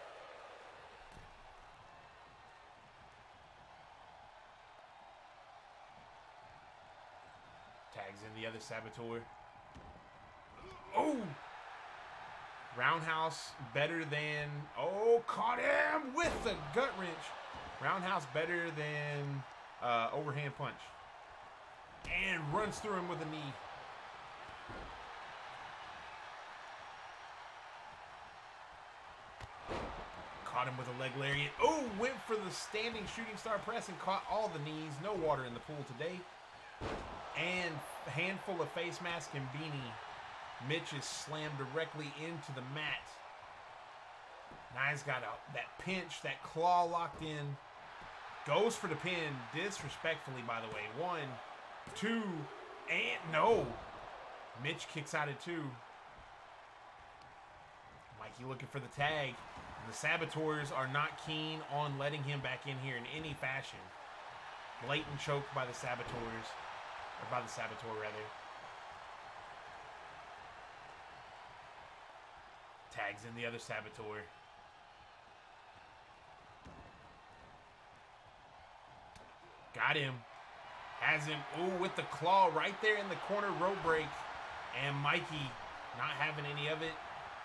Tags in the other saboteur. Oh! Roundhouse better than... Oh, caught him with the gut wrench. Roundhouse better than overhand punch. And runs through him with a knee. Caught him with a leg lariat. Oh, went for the standing shooting star press and caught all the knees. No water in the pool today. And a handful of face mask and beanie. Mitch is slammed directly into the mat. Now he's got that pinch, that claw locked in. Goes for the pin, disrespectfully, by the way. 1, 2, and no. Mitch kicks out at 2. Mikey looking for the tag. The Saboteurs are not keen on letting him back in here in any fashion. Blatant choke by the Saboteurs. Or by the Saboteur, rather. Tags in the other Saboteur. Got him. Has him. Ooh, with the claw right there in the corner rope break. And Mikey not having any of it.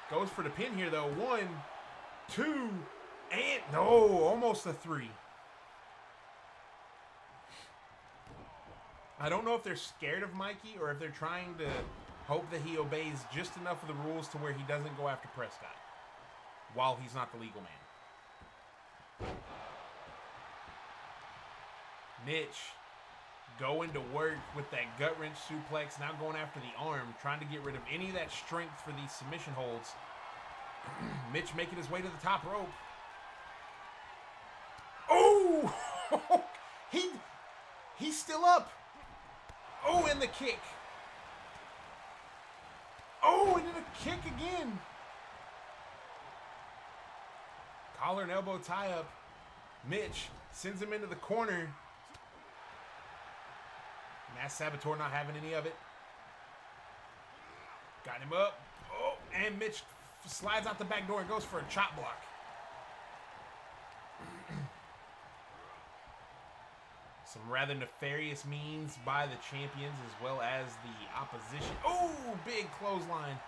Goes for the pin here, though. 1, 2, and no, almost a 3. I don't know if they're scared of Mikey or if they're trying to hope that he obeys just enough of the rules to where he doesn't go after Prescott while he's not the legal man. Mitch going to work with that gut wrench suplex, now going after the arm, trying to get rid of any of that strength for these submission holds. Mitch making his way to the top rope. Oh! He's still up. Oh, and the kick. Oh, and then a kick again. Collar and elbow tie up. Mitch sends him into the corner. Mass Saboteur not having any of it. Got him up. Oh, and Mitch slides out the back door and goes for a chop block. Some rather nefarious means by the champions as well as the opposition. Oh, big clothesline.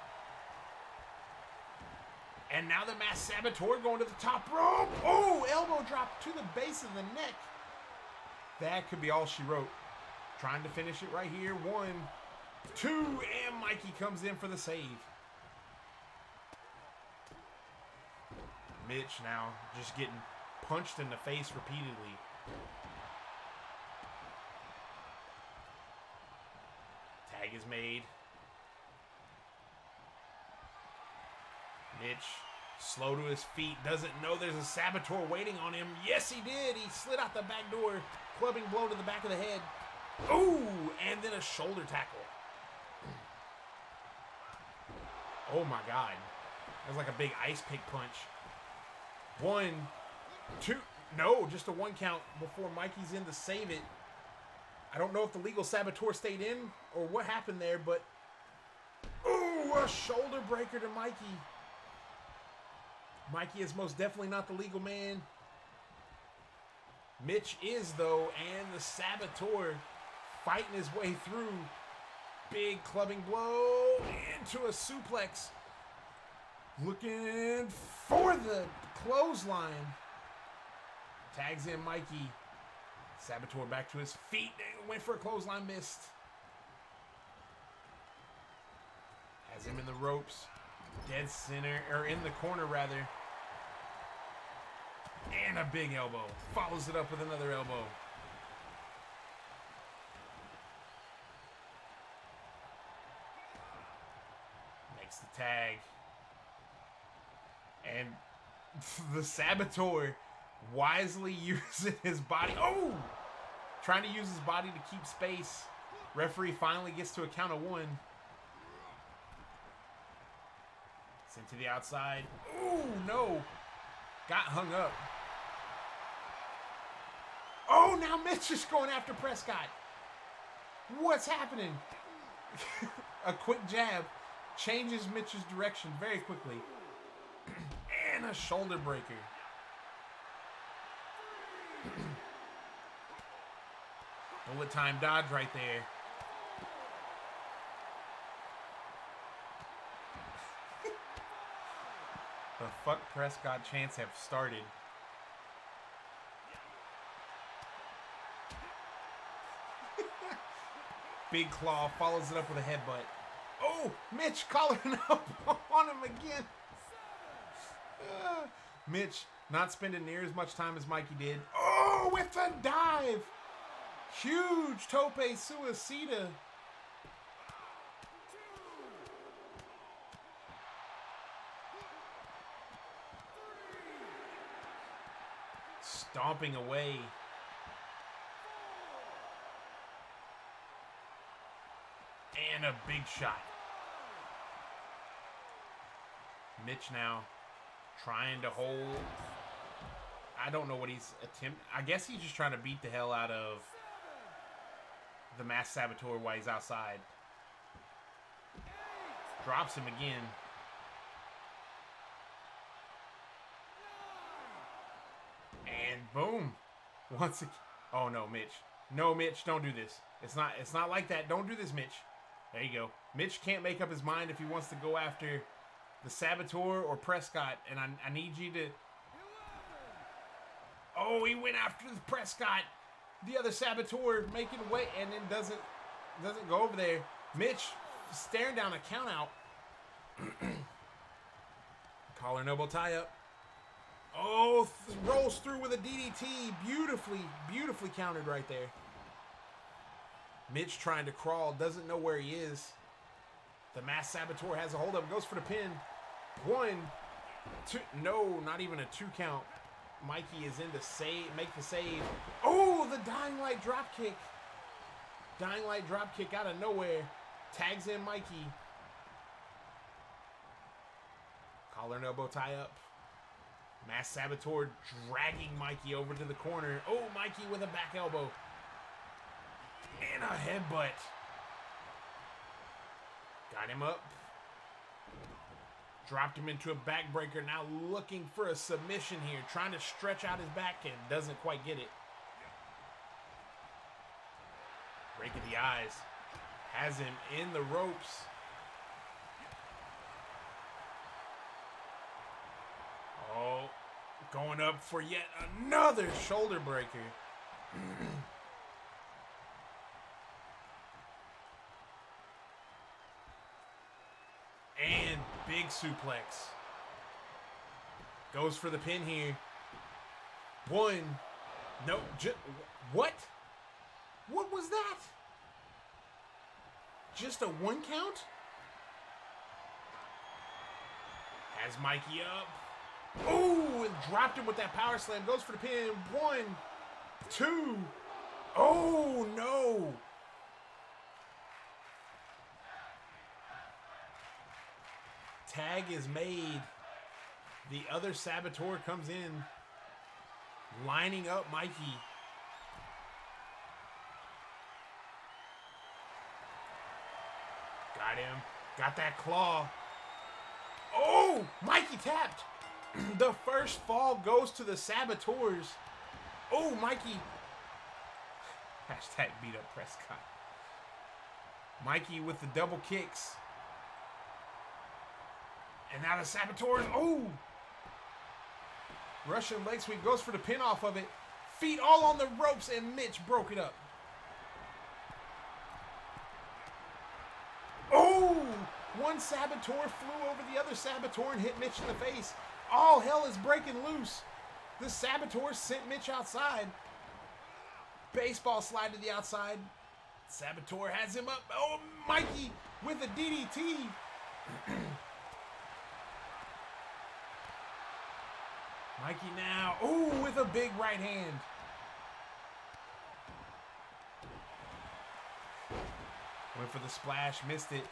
And now the Mass Saboteur going to the top rope. Oh, elbow drop to the base of the neck. That could be all she wrote. Trying to finish it right here. 1, 2, and Mikey comes in for the save. Mitch now just getting punched in the face repeatedly. Tag is made. Mitch, slow to his feet, doesn't know there's a Saboteur waiting on him. Yes, he did. He slid out the back door, clubbing blow to the back of the head. Ooh, and then a shoulder tackle. Oh my God. That was like a big ice pick punch. 1, 2, no, just a 1 count before Mikey's in to save it. I don't know if the legal Saboteur stayed in or what happened there, but ooh, a shoulder breaker to Mikey. Mikey is most definitely not the legal man. Mitch is, though, and the Saboteur fighting his way through. Big clubbing blow into a suplex. Looking for the clothesline. Tags in Mikey. Saboteur back to his feet. Went for a clothesline, missed. Has him in the ropes. Dead center, or in the corner rather. And a big elbow. Follows it up with another elbow. Makes the tag. And the Saboteur wisely using his body. Oh! Trying to use his body to keep space. Referee finally gets to a count of 1. Sent to the outside. Ooh, no. Got hung up. Oh, now Mitch is going after Prescott. What's happening? A quick jab changes Mitch's direction very quickly. And a shoulder breaker. Bullet time dodge right there. The fuck Prescott chants have started. Big claw follows it up with a headbutt. Oh, Mitch collaring up on him again. Mitch Not spending near as much time as Mikey did. Oh, with the dive. Huge tope suicida. Stomping away. And a big shot. Mitch now trying to hold. I don't know what he's attempting. I guess he's just trying to beat the hell out of the Masked Saboteur while he's outside. Drops him again. And boom. Once again. Oh no, Mitch. No, Mitch, don't do this. It's not like that. Don't do this, Mitch. There you go. Mitch can't make up his mind if he wants to go after the Saboteur or Prescott, and I need you to... Oh, he went after the Prescott. The other Saboteur making way, and then doesn't go over there. Mitch staring down a count out. Collar and elbow tie up. Oh, rolls through with a DDT. Beautifully countered right there. Mitch trying to crawl, doesn't know where he is. The Masked Saboteur has a hold up, goes for the pin. 1, 2, no, not even a 2 count. Mikey is in to save, make the save. Oh, the Dying Light drop kick. Dying Light drop kick out of nowhere. Tags in Mikey. Collar and elbow tie up. Masked Saboteur dragging Mikey over to the corner. Oh, Mikey with a back elbow. And a headbutt. Got him up. Dropped him into a backbreaker. Now looking for a submission here. Trying to stretch out his back and doesn't quite get it. Break of the eyes. Has him in the ropes. Oh, going up for yet another shoulder breaker. And big suplex. Goes for the pin here. 1. No, what? What was that? Just a 1 count? Has Mikey up. Oh, and dropped him with that power slam. Goes for the pin. 1, 2. Oh, no. Tag is made. The other Saboteur comes in, lining up Mikey. Got him. Got that claw. Oh, Mikey tapped. The first fall goes to the Saboteurs. Oh, Mikey. Hashtag beat up Prescott. Mikey with the double kicks. And now the Saboteurs, oh! Russian leg sweep, goes for the pin off of it. Feet all on the ropes, and Mitch broke it up. Oh! One Saboteur flew over the other Saboteur and hit Mitch in the face. All hell is breaking loose. The Saboteurs sent Mitch outside. Baseball slide to the outside. Saboteur has him up. Oh, Mikey with a DDT. Mikey now, ooh, with a big right hand. Went for the splash, missed it.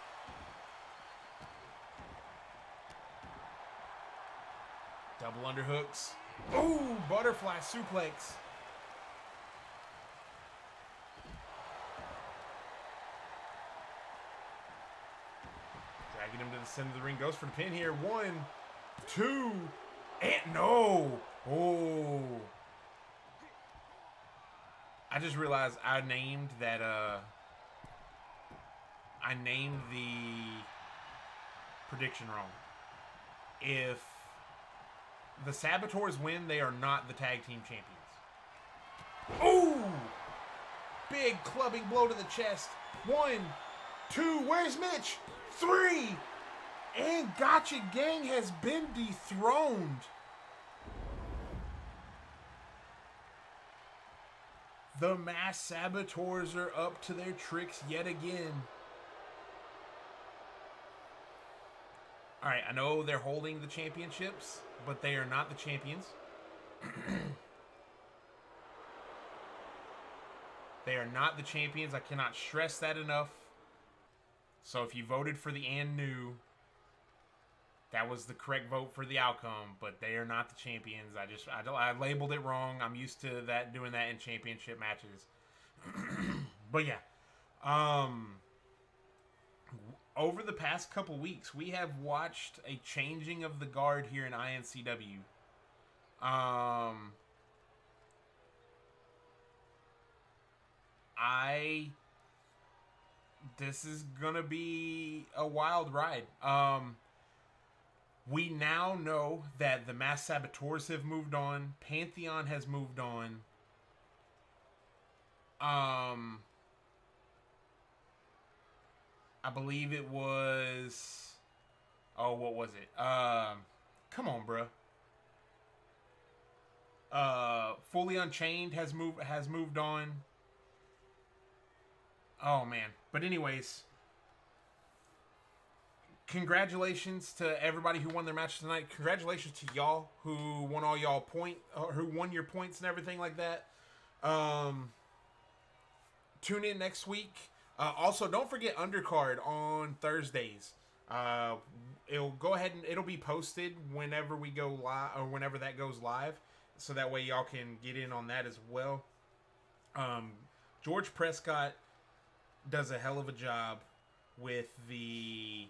Double underhooks. Ooh, butterfly suplex. Dragging him to the center of the ring, goes for the pin here. 1, 2. And no! Oh. I just realized I named that, I named the prediction wrong. If the Saboteurs win, they are not the tag team champions. Oh! Big clubbing blow to the chest. 1, 2, where's Mitch? 3! And Gotcha Gang has been dethroned. The Mass Saboteurs are up to their tricks yet again. Alright, I know they're holding the championships, but they are not the champions. They are not the champions. I cannot stress that enough. So if you voted for the and new, that was the correct vote for the outcome, but they are not the champions. I labeled it wrong. I'm used to that, doing that in championship matches. But yeah. Over the past couple weeks, we have watched a changing of the guard here in iNCW. This is gonna be a wild ride. We now know that the Mass Saboteurs have moved on. Pantheon has moved on. I believe it was... Oh, what was it? Come on, bro. Fully Unchained has moved on. Oh, man. But anyways, congratulations to everybody who won their match tonight. Congratulations to y'all who won all y'all who won your points and everything like that. Tune in next week. Also, don't forget Undercard on Thursdays. It'll be posted whenever we go live, or whenever that goes live, so that way y'all can get in on that as well. George Prescott does a hell of a job with the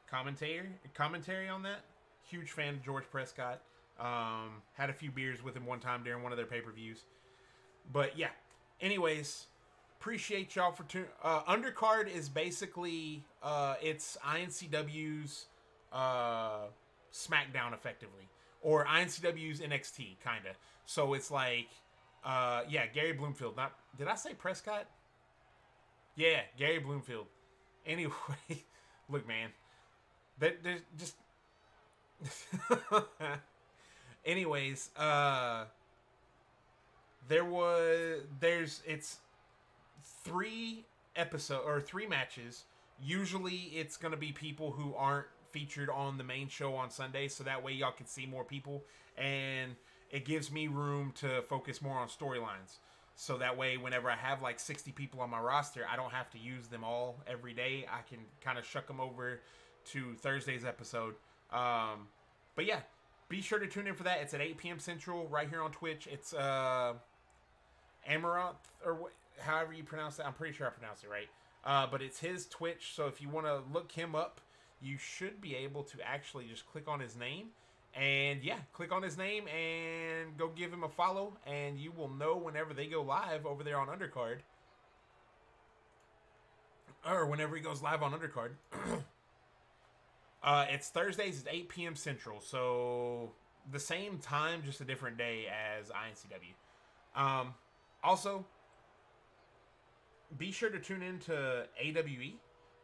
commentary on that. Huge fan of George Prescott. Had a few beers with him one time during one of their pay-per-views. But yeah, anyways, appreciate y'all for Undercard is basically it's iNCW's SmackDown effectively, or iNCW's NXT kind of. So it's like Gary Bloomfield. Not, did I say Prescott? Yeah, Gary Bloomfield. Anyway, look, man, there's just anyways, it's 3 matches. Usually it's going to be people who aren't featured on the main show on Sunday, so that way y'all can see more people, and it gives me room to focus more on storylines. So that way, whenever I have like 60 people on my roster, I don't have to use them all every day. I can kind of shuck them over to Thursday's episode. But yeah, be sure to tune in for that. It's at 8 p.m. Central right here on Twitch. It's Amaranth, or however you pronounce it. I'm pretty sure I pronounced it right. But it's his Twitch, so if you want to look him up, you should be able to actually just click on his name. And yeah, click on his name and go give him a follow, and you will know whenever they go live over there on Undercard. Or whenever he goes live on Undercard. It's Thursdays at 8 p.m. Central, so the same time, just a different day as iNCW. Also, be sure to tune in to AWE.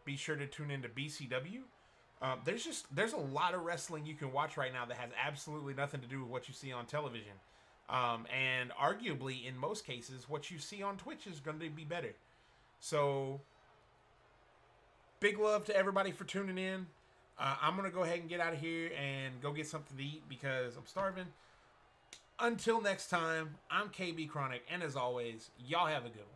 Be sure to tune in to BCW. There's a lot of wrestling you can watch right now that has absolutely nothing to do with what you see on television. And arguably, in most cases, what you see on Twitch is going to be better. So, big love to everybody for tuning in. I'm going to go ahead and get out of here and go get something to eat because I'm starving. Until next time, I'm KB Chronic, and as always, y'all have a good one.